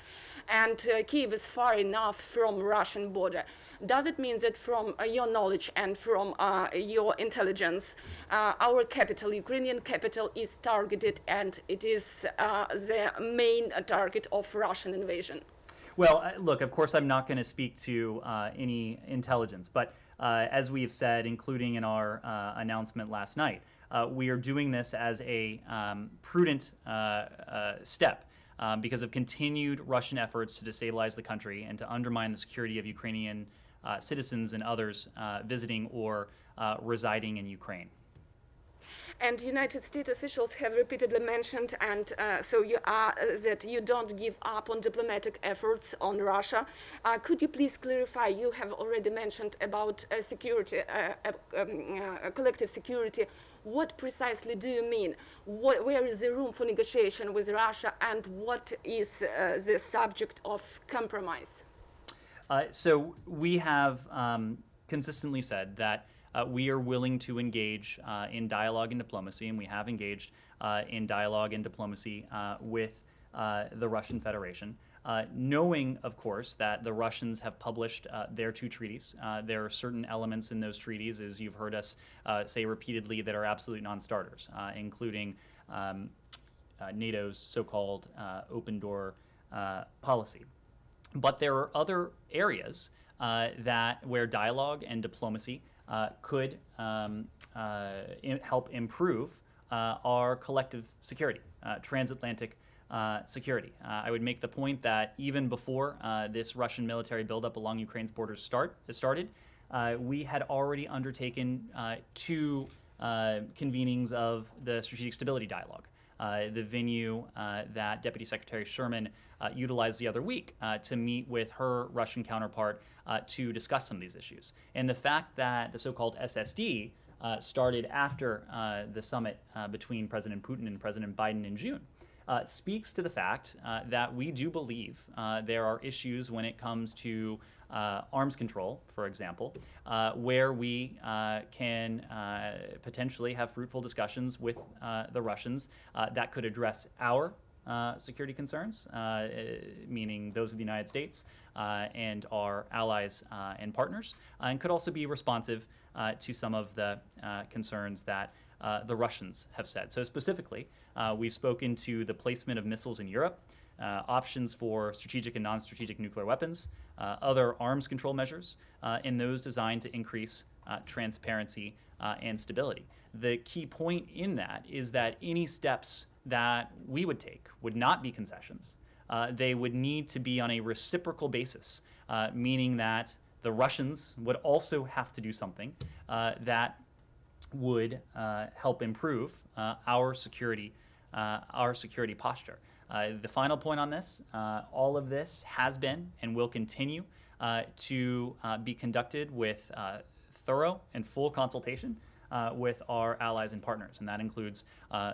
And Kyiv is far enough from Russian border. Does it mean that from your knowledge and from your intelligence, our capital, Ukrainian capital, is targeted and it is the main target of Russian invasion?
Well, look, of course, I'm not going to speak to any intelligence, but as we've said, including in our announcement last night, we are doing this as a prudent step because of continued Russian efforts to destabilize the country and to undermine the security of Ukrainian citizens and others visiting or residing in Ukraine.
And United States officials have repeatedly mentioned, and that you don't give up on diplomatic efforts on Russia. Could you please clarify? You have already mentioned about security, collective security. What precisely do you mean? Where is the room for negotiation with Russia, and what is the subject of compromise?
So we have consistently said that we are willing to engage in dialogue and diplomacy, and we have engaged in dialogue and diplomacy with the Russian Federation, knowing, of course, that the Russians have published their 2 treaties. There are certain elements in those treaties, as you've heard us say repeatedly, that are absolute non-starters, including NATO's so-called open door policy. But there are other areas where dialogue and diplomacy could help improve our collective security, transatlantic security. I would make the point that even before this Russian military buildup along Ukraine's borders started, we had already undertaken 2 convenings of the Strategic Stability Dialogue. The venue that Deputy Secretary Sherman utilized the other week to meet with her Russian counterpart to discuss some of these issues. And the fact that the so-called SSD started after the summit between President Putin and President Biden in June speaks to the fact that we do believe there are issues when it comes to arms control, for example, where we can potentially have fruitful discussions with the Russians that could address our security concerns, meaning those of the United States and our allies and partners, and could also be responsive to some of the concerns that the Russians have said. So specifically, we've spoken to the placement of missiles in Europe, options for strategic and non-strategic nuclear weapons, other arms control measures, and those designed to increase transparency and stability. The key point in that is that any steps that we would take would not be concessions. They would need to be on a reciprocal basis, meaning that the Russians would also have to do something that would help improve our security posture. The final point on this, all of this has been and will continue to be conducted with thorough and full consultation with our allies and partners, and that includes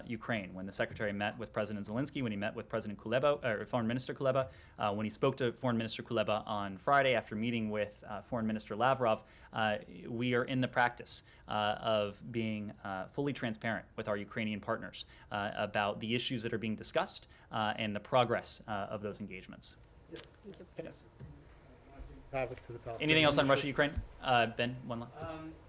Ukraine. When the Secretary met with President Zelensky, when he met with President Kuleba, or Foreign Minister Kuleba, when he spoke to Foreign Minister Kuleba on Friday after meeting with Foreign Minister Lavrov, we are in the practice of being fully transparent with our Ukrainian partners about the issues that are being discussed and the progress of those engagements.
Thank you.
Yes.
Topic to the Palestinian
Anything else on
issue.
Russia, Ukraine? Ben, one last.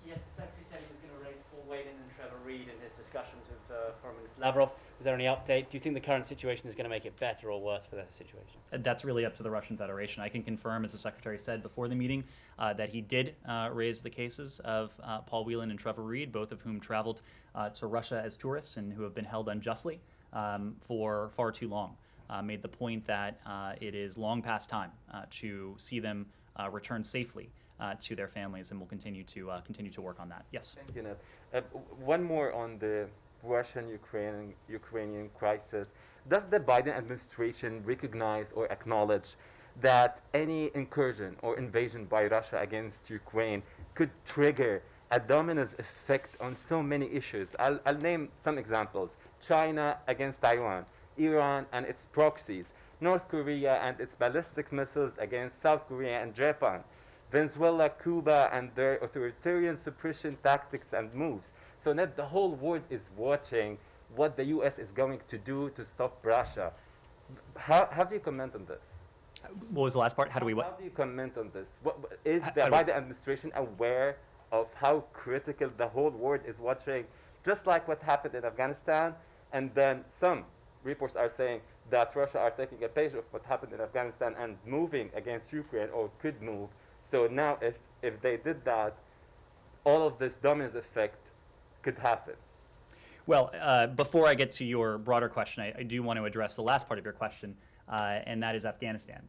Yes, the Secretary said he was going to raise Paul Whelan and Trevor Reed in his discussions with Foreign Minister Lavrov. Was there any update? Do you think the current situation is going to make it better or worse for their situation?
That's really up to the Russian Federation. I can confirm, as the Secretary said before the meeting, that he did raise the cases of Paul Whelan and Trevor Reed, both of whom traveled to Russia as tourists and who have been held unjustly for far too long. Made the point that it is long past time to see them return safely to their families, and we'll continue to work on that. Yes.
Thank you, Ned. One more on the Russian-Ukrainian crisis. Does the Biden administration recognize or acknowledge that any incursion or invasion by Russia against Ukraine could trigger a domino effect on so many issues? I'll name some examples. China against Taiwan, Iran and its proxies, North Korea and its ballistic missiles against South Korea and Japan, Venezuela, Cuba and their authoritarian suppression tactics and moves. So Ned, the whole world is watching what the U.S. is going to do to stop Russia. How do you comment on this?
What was the last part? How do we
How
what?
do you comment on this? Is the
how do we-
Biden administration aware of how critical the whole world is watching, just like what happened in Afghanistan? And then some reports are saying that Russia are taking a page of what happened in Afghanistan and moving against Ukraine, or could move. So now if they did that, all of this domino effect could happen.
Well, before I get to your broader question, I do want to address the last part of your question, and that is Afghanistan.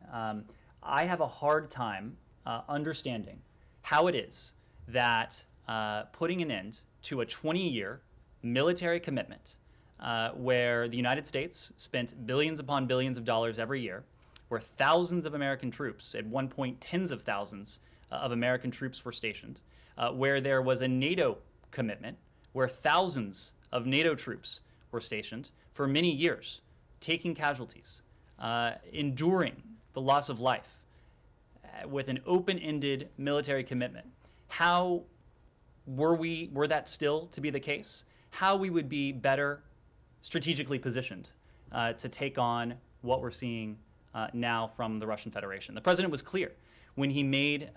I have a hard time understanding how it is that putting an end to a 20-year military commitment where the United States spent billions upon billions of dollars every year, where thousands of American troops, at one point tens of thousands of American troops were stationed, where there was a NATO commitment, where thousands of NATO troops were stationed for many years, taking casualties, enduring the loss of life, with an open-ended military commitment. How were that still to be the case? How we would be better strategically positioned to take on what we're seeing now from the Russian Federation. The president was clear when he made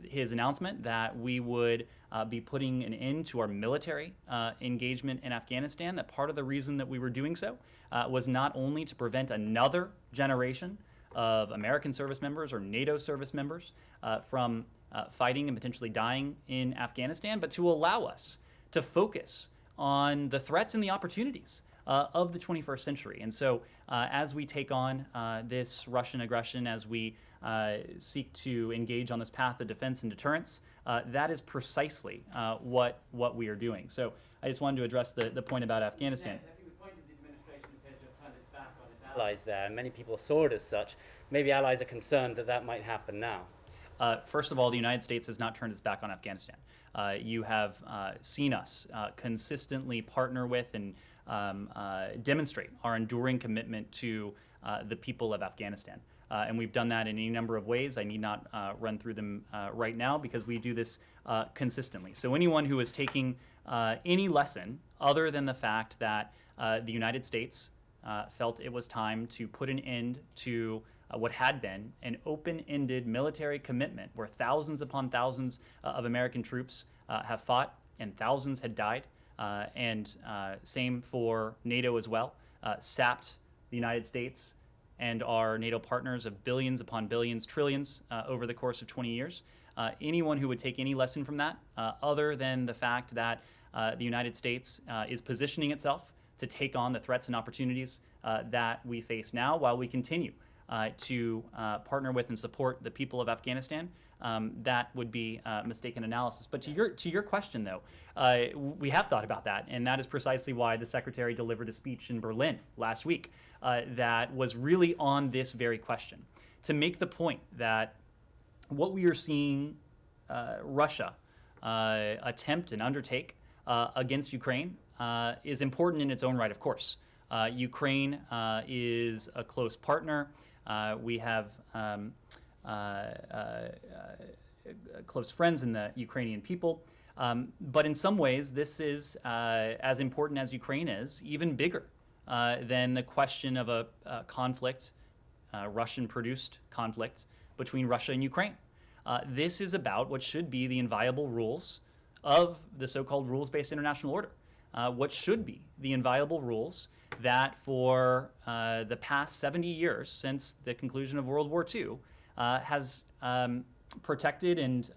his announcement that we would be putting an end to our military engagement in Afghanistan, that part of the reason that we were doing so was not only to prevent another generation of American service members or NATO service members from fighting and potentially dying in Afghanistan, but to allow us to focus on the threats and the opportunities of the 21st century. And so as we take on this Russian aggression, as we seek to engage on this path of defense and deterrence, that is precisely what we are doing. So I just wanted to address the point about Afghanistan.
I think the point is the administration appears to have turned its back on its allies there, and many people saw it as such. Maybe allies are concerned that that might happen now.
First of all, the United States has not turned its back on Afghanistan. You have seen us consistently partner with and demonstrate our enduring commitment to the people of Afghanistan. And we've done that in any number of ways. I need not run through them right now because we do this consistently. So anyone who is taking any lesson other than the fact that the United States felt it was time to put an end to what had been an open-ended military commitment where thousands upon thousands of American troops have fought and thousands had died and same for NATO as well, sapped the United States and our NATO partners of billions upon billions, trillions over the course of 20 years. Anyone who would take any lesson from that, other than the fact that the United States is positioning itself to take on the threats and opportunities that we face now while we continue to partner with and support the people of Afghanistan, that would be mistaken analysis. But to your question, though, we have thought about that, and that is precisely why the Secretary delivered a speech in Berlin last week that was really on this very question, to make the point that what we are seeing Russia attempt and undertake against Ukraine is important in its own right, of course. Ukraine is a close partner. We have close friends in the Ukrainian people. But in some ways, this is as important as Ukraine is, even bigger than the question of a conflict, Russian-produced conflict between Russia and Ukraine. This is about what should be the inviolable rules of the so-called rules-based international order. What should be the inviolable rules that for the past 70 years since the conclusion of World War II has protected and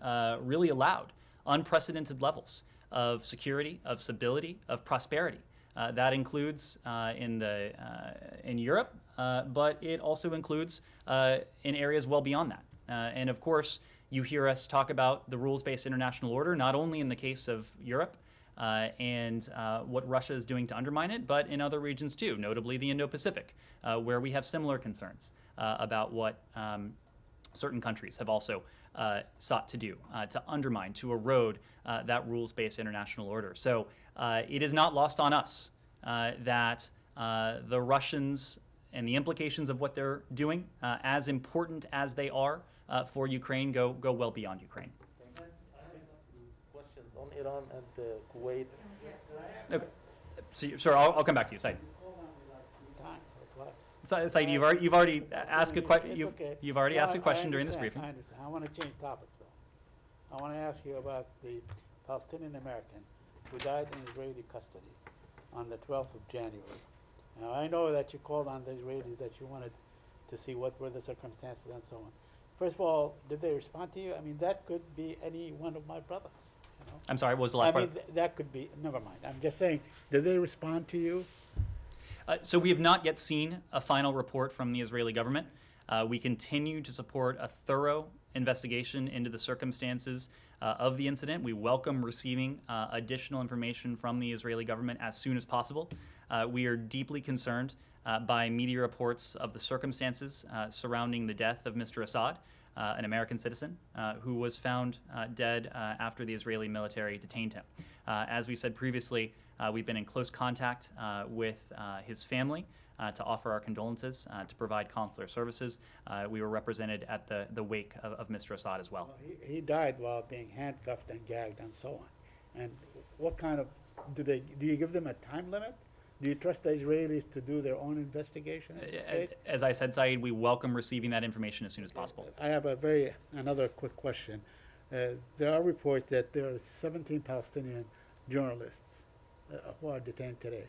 really allowed unprecedented levels of security, of stability, of prosperity. That includes in Europe, but it also includes in areas well beyond that. And of course, you hear us talk about the rules-based international order, not only in the case of Europe and what Russia is doing to undermine it, but in other regions too, notably the Indo-Pacific, where we have similar concerns about what certain countries have also sought to do, to undermine, to erode that rules-based international order. So it is not lost on us that the Russians and the implications of what they're doing, as important as they are for Ukraine, go well beyond Ukraine.
I have questions on Iran and Kuwait.
Okay. So, sir, I'll come back to you, Said. Said, you've already asked a question. You've already asked a question during this briefing.
I understand. I want to change topics, though. I want to ask you about the Palestinian American who died in Israeli custody on the 12th of January. Now, I know that you called on the Israelis that you wanted to see what were the circumstances and so on. First of all, did they respond to you? I mean, that could be any one of my brothers. You know?
I'm sorry, what was the last part?
I mean, that could be, never mind. I'm just saying, did they respond to you?
So we have not yet seen a final report from the Israeli government. We continue to support a thorough investigation into the circumstances of the incident. We welcome receiving additional information from the Israeli government as soon as possible. We are deeply concerned by media reports of the circumstances surrounding the death of Mr. Assad, an American citizen who was found dead after the Israeli military detained him. As we said previously, we've been in close contact with his family to offer our condolences, to provide consular services. We were represented at the wake of Mr. Assad as well.
He died while being handcuffed and gagged and so on. And what kind of, do you give them a time limit? Do you trust the Israelis to do their own investigation?
As I said, Saeed, we welcome receiving that information as soon as possible.
I have another quick question. There are reports that there are 17 Palestinian journalists who are detained today.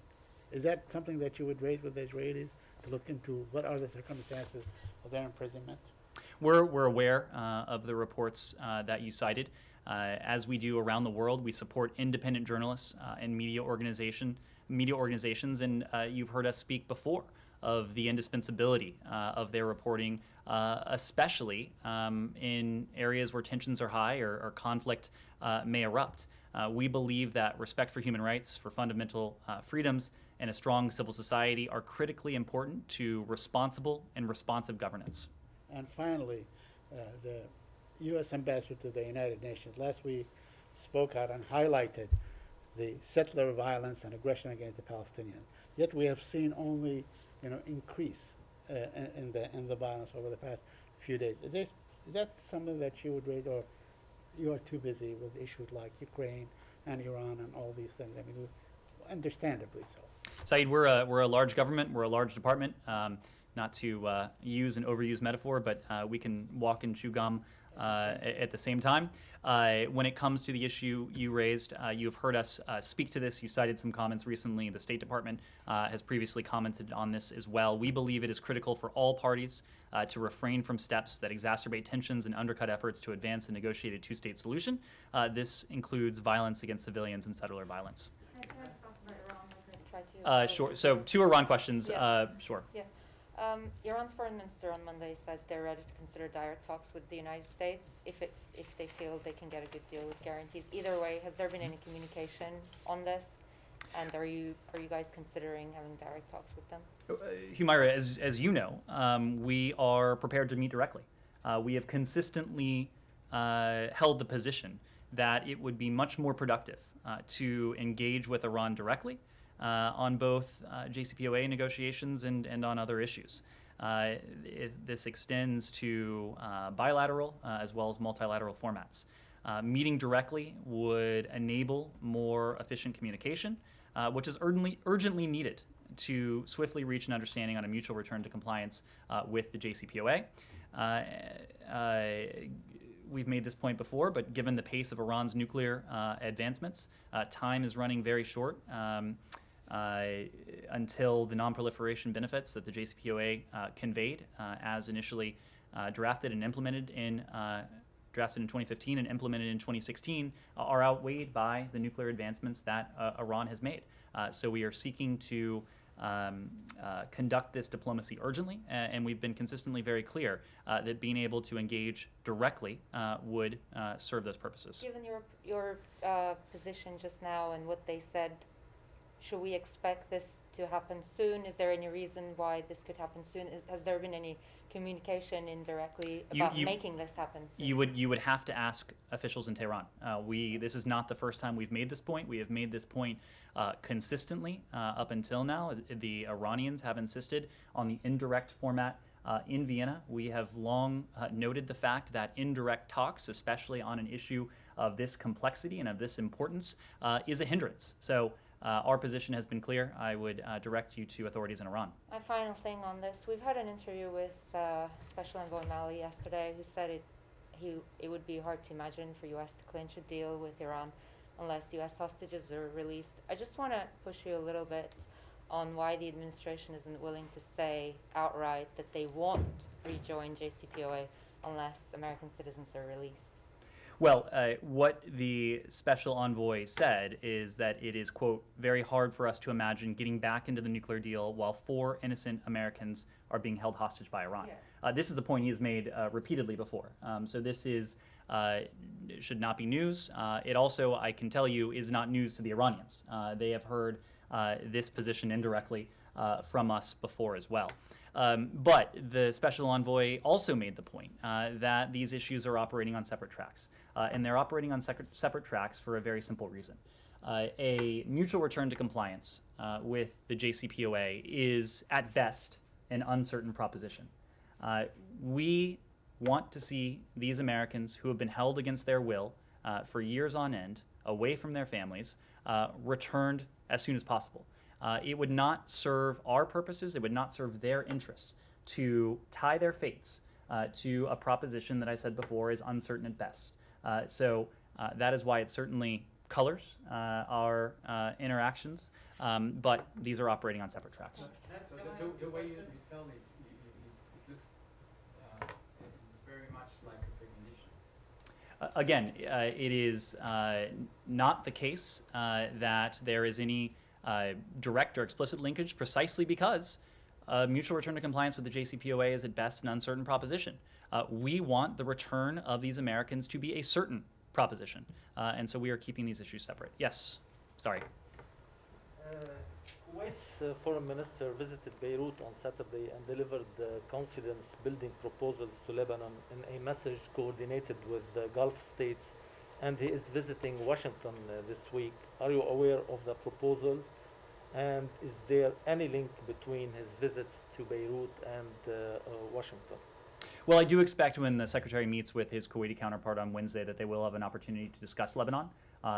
Is that something that you would raise with the Israelis to look into what are the circumstances of their imprisonment?
We're aware of the reports that you cited. As we do around the world, we support independent journalists and media organizations, and you've heard us speak before of the indispensability of their reporting, especially in areas where tensions are high or conflict may erupt. We believe that respect for human rights, for fundamental freedoms, and a strong civil society are critically important to responsible and responsive governance.
And finally, the U.S. Ambassador to the United Nations last week spoke out and highlighted the settler violence and aggression against the Palestinians. Yet we have seen only, increase in the violence over the past few days. Is that something that you would raise, or you are too busy with issues like Ukraine and Iran and all these things? I mean, understandably so.
Saeed, we're a large government. We're a large department. not to use an overused metaphor, but we can walk and chew gum at the same time. When it comes to the issue you raised, you have heard us speak to this. You cited some comments recently. The State Department has previously commented on this as well. We believe it is critical for all parties to refrain from steps that exacerbate tensions and undercut efforts to advance a negotiated two-state solution. This includes violence against civilians and settler violence. Sure. So 2 Iran questions.
Yeah.
Sure.
Yeah. Iran's foreign minister on Monday said they're ready to consider direct talks with the United States if they feel they can get a good deal with guarantees. Either way, has there been any communication on this? And are you guys considering having direct talks with them?
Humaira, as you know, we are prepared to meet directly. We have consistently held the position that it would be much more productive to engage with Iran directly on both JCPOA negotiations and on other issues. This extends to bilateral as well as multilateral formats. Meeting directly would enable more efficient communication, which is urgently needed to swiftly reach an understanding on a mutual return to compliance with the JCPOA. We've made this point before, but given the pace of Iran's nuclear advancements, time is running very short until the non-proliferation benefits that the JCPOA conveyed as initially drafted in 2015 and implemented in 2016 are outweighed by the nuclear advancements that Iran has made. So we are seeking to conduct this diplomacy urgently, and we've been consistently very clear that being able to engage directly would serve those purposes.
Given your position just now and what they said, should we expect this to happen soon? Is there any reason why this could happen soon? Has there been any communication indirectly about making this happen soon?
You would have to ask officials in Tehran. This is not the first time we've made this point. We have made this point consistently up until now. The Iranians have insisted on the indirect format in Vienna. We have long noted the fact that indirect talks, especially on an issue of this complexity and of this importance, is a hindrance. So our position has been clear. I would direct you to authorities in Iran.
My final thing on this, we've had an interview with Special Envoy Mali yesterday who said it would be hard to imagine for U.S. to clinch a deal with Iran unless U.S. hostages are released. I just want to push you a little bit on why the administration isn't willing to say outright that they won't rejoin JCPOA unless American citizens are released.
Well, what the special envoy said is that it is, quote, very hard for us to imagine getting back into the nuclear deal while 4 innocent Americans are being held hostage by Iran. Yeah. This is a point he has made repeatedly before. So this is should not be news. It also, I can tell you, is not news to the Iranians. They have heard this position indirectly from us before as well. But the special envoy also made the point that these issues are operating on separate tracks. And they're operating on separate tracks for a very simple reason. A mutual return to compliance with the JCPOA is, at best, an uncertain proposition. We want to see these Americans who have been held against their will for years on end, away from their families, returned as soon as possible. It would not serve our purposes, it would not serve their interests to tie their fates to a proposition that I said before is uncertain at best. So that is why it certainly colors our interactions, but these are operating on separate tracks.
So the way you tell me, it looks very much like a precondition.
Again, it is not the case that there is any direct or explicit linkage, precisely because mutual return to compliance with the JCPOA is at best an uncertain proposition. We want the return of these Americans to be a certain proposition, and so we are keeping these issues separate. Yes, sorry.
Kuwait's foreign minister visited Beirut on Saturday and delivered confidence-building proposals to Lebanon in a message coordinated with the Gulf states, and he is visiting Washington this week. Are you aware of the proposals? And is there any link between his visits to Beirut and Washington?
Well, I do expect when the Secretary meets with his Kuwaiti counterpart on Wednesday that they will have an opportunity to discuss Lebanon.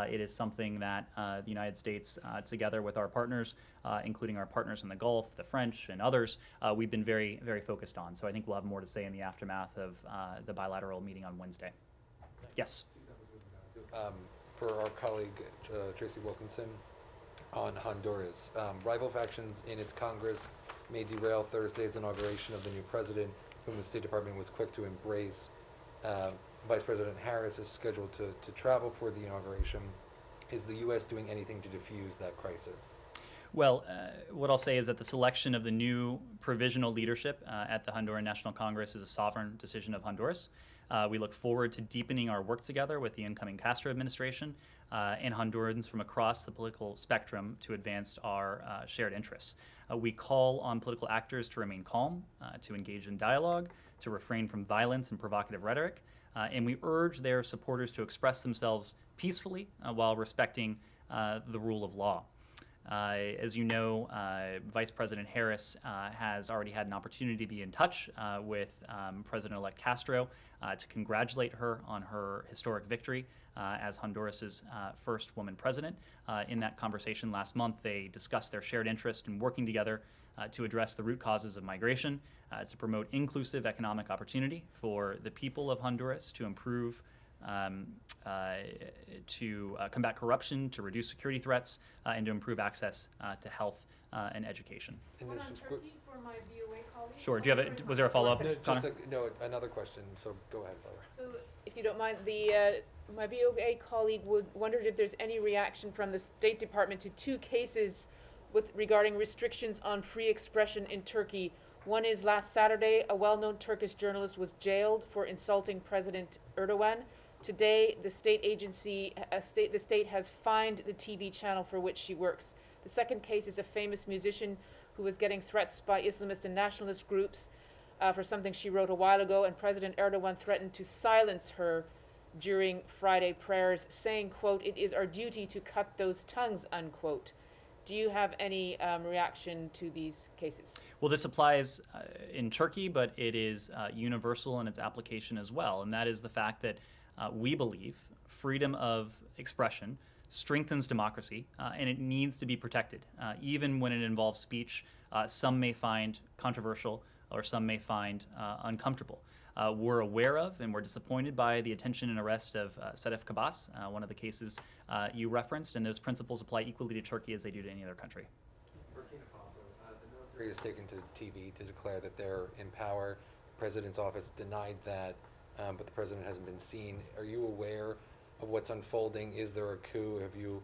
It is something that the United States, together with our partners, including our partners in the Gulf, the French, and others, we've been very, very focused on. So I think we'll have more to say in the aftermath of the bilateral meeting on Wednesday. Yes.
For our colleague Tracy Wilkinson on Honduras, rival factions in its Congress may derail Thursday's inauguration of the new president, whom the State Department was quick to embrace. Vice President Harris is scheduled to travel for the inauguration. Is the U.S. doing anything to defuse that crisis?
Well, what I'll say is that the selection of the new provisional leadership at the Honduran National Congress is a sovereign decision of Honduras. We look forward to deepening our work together with the incoming Castro administration and Hondurans from across the political spectrum to advance our shared interests. We call on political actors to remain calm, to engage in dialogue, to refrain from violence and provocative rhetoric, and we urge their supporters to express themselves peacefully while respecting the rule of law. As you know, Vice President Harris has already had an opportunity to be in touch with President-elect Castro to congratulate her on her historic victory as Honduras's first woman president. In that conversation last month, they discussed their shared interest in working together to address the root causes of migration, to promote inclusive economic opportunity for the people of Honduras, to improve to combat corruption, to reduce security threats, and to improve access to health and education.
One on Turkey for my VOA colleague.
Sure. Do you have was there a follow-up?
No, another question. So go ahead, Laura.
So, if you don't mind, my VOA colleague wondered if there's any reaction from the State Department to two cases regarding restrictions on free expression in Turkey. One is last Saturday, a well-known Turkish journalist was jailed for insulting President Erdogan. Today, the state has fined the TV channel for which she works. The second case is a famous musician who was getting threats by Islamist and nationalist groups for something she wrote a while ago, and President Erdogan threatened to silence her during Friday prayers, saying, quote, "It is our duty to cut those tongues," unquote. Do you have any reaction to these cases?
Well, this applies in Turkey, but it is universal in its application as well, and that is the fact that we believe freedom of expression strengthens democracy, and it needs to be protected, even when it involves speech some may find controversial or some may find uncomfortable. We're aware of and we're disappointed by the detention and arrest of Sedef Kabas, one of the cases you referenced, and those principles apply equally to Turkey as they do to any other country.
Burkina Faso, the military has taken to TV to declare that they're in power. The president's office denied that, but the president hasn't been seen. Are you aware of what's unfolding? Is there a coup? Have you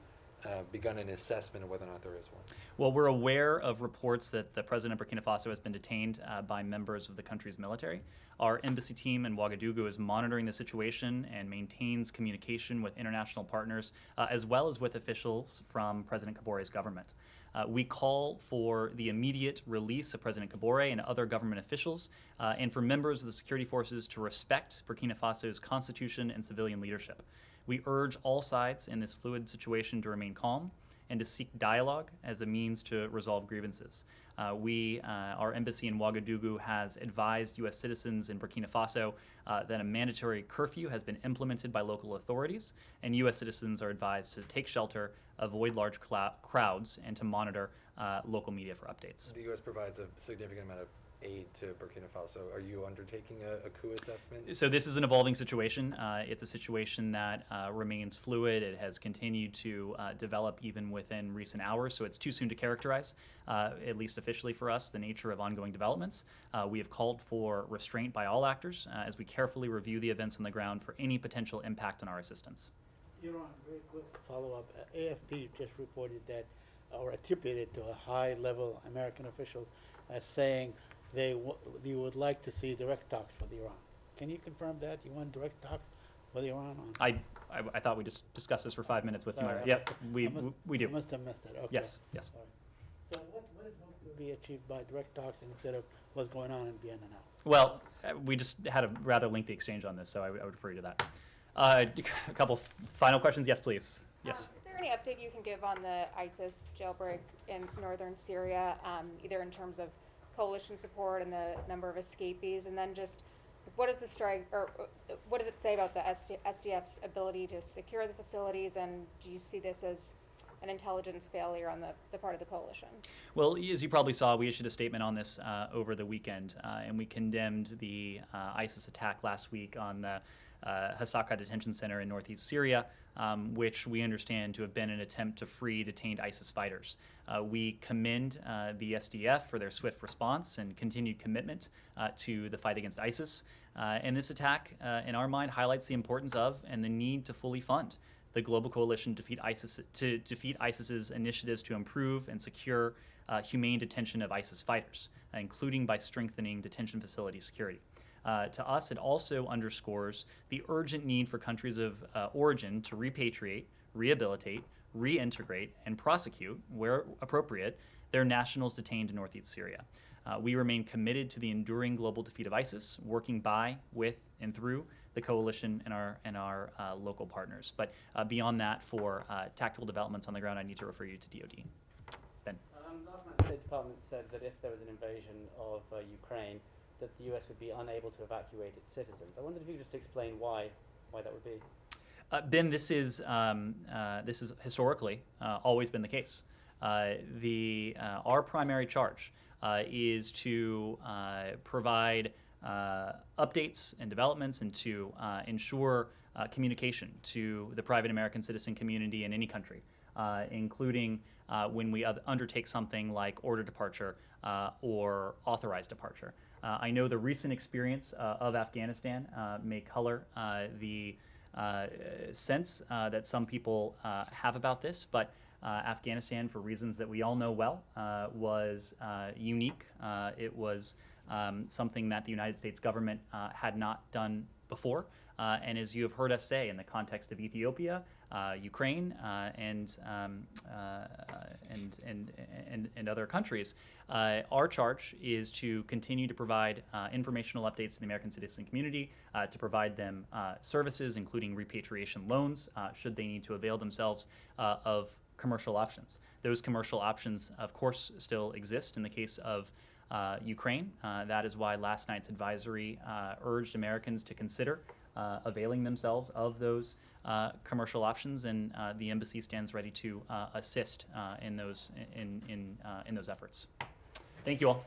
begun an assessment of whether or not there is one?
Well, we're aware of reports that the president of Burkina Faso has been detained by members of the country's military. Our embassy team in Ouagadougou is monitoring the situation and maintains communication with international partners, as well as with officials from President Kabore's government. We call for the immediate release of President Kabore and other government officials, and for members of the security forces to respect Burkina Faso's constitution and civilian leadership. We urge all sides in this fluid situation to remain calm and to seek dialogue as a means to resolve grievances. Our embassy in Ouagadougou has advised U.S. citizens in Burkina Faso that a mandatory curfew has been implemented by local authorities, and U.S. citizens are advised to take shelter, avoid large crowds, and to monitor local media for updates.
The U.S. provides a significant amount of aid to Burkina Faso. Are you undertaking a coup assessment?
So this is an evolving situation. It's a situation that remains fluid. It has continued to develop even within recent hours, so it's too soon to characterize, at least officially for us, the nature of ongoing developments. We have called for restraint by all actors as we carefully review the events on the ground for any potential impact on our assistance.
Iran, very quick follow-up. AFP just reported that, or attributed to a high-level American officials as saying you would like to see direct talks with Iran. Can you confirm that? You want direct talks with Iran?
I thought we just discussed this for 5 minutes with you.
Sorry,
Yep, we do.
I must have missed it. Okay.
Yes, yes.
Sorry. So what is hoped to be achieved by direct talks instead of what's going on in Vienna now?
Well, we just had a rather lengthy exchange on this, so I would refer you to that. A couple final questions. Yes, please. Yes.
Is there any update you can give on the ISIS jailbreak in northern Syria, either in terms of coalition support and the number of escapees, and then just What does the strike, or what does it say about the SDF's ability to secure the facilities, and do you see this as an intelligence failure on the part of the coalition?
Well, as you probably saw, we issued a statement on this over the weekend, and we condemned the ISIS attack last week on the Hasaka detention center in northeast Syria, which we understand to have been an attempt to free detained ISIS fighters. We commend the SDF for their swift response and continued commitment to the fight against ISIS. And this attack, in our mind, highlights the importance of and the need to fully fund the global coalition to defeat ISIS's initiatives to improve and secure humane detention of ISIS fighters, including by strengthening detention facility security. To us, it also underscores the urgent need for countries of origin to repatriate, rehabilitate, reintegrate, and prosecute, where appropriate, their nationals detained in northeast Syria. We remain committed to the enduring global defeat of ISIS, working by, with, and through the coalition and our local partners. But beyond that, for tactical developments on the ground, I need to refer you to DoD. Ben.
Last night the State Department said that if there was an invasion of Ukraine, that the US would be unable to evacuate its citizens. I wondered if you could just explain why that would be.
Ben, this is historically always been the case. Our primary charge is to provide updates and developments and to ensure communication to the private American citizen community in any country, including when we undertake something like order departure or authorized departure. I know the recent experience of Afghanistan may color the sense that some people have about this, but Afghanistan, for reasons that we all know well, was unique. It was something that the United States government had not done before. And as you have heard us say, in the context of Ethiopia, Ukraine, and other countries, our charge is to continue to provide informational updates to the American citizen community, to provide them services, including repatriation loans, should they need to avail themselves of commercial options. Those commercial options, of course, still exist in the case of Ukraine. That is why last night's advisory urged Americans to consider availing themselves of those commercial options, and the embassy stands ready to assist in those efforts. Thank you all.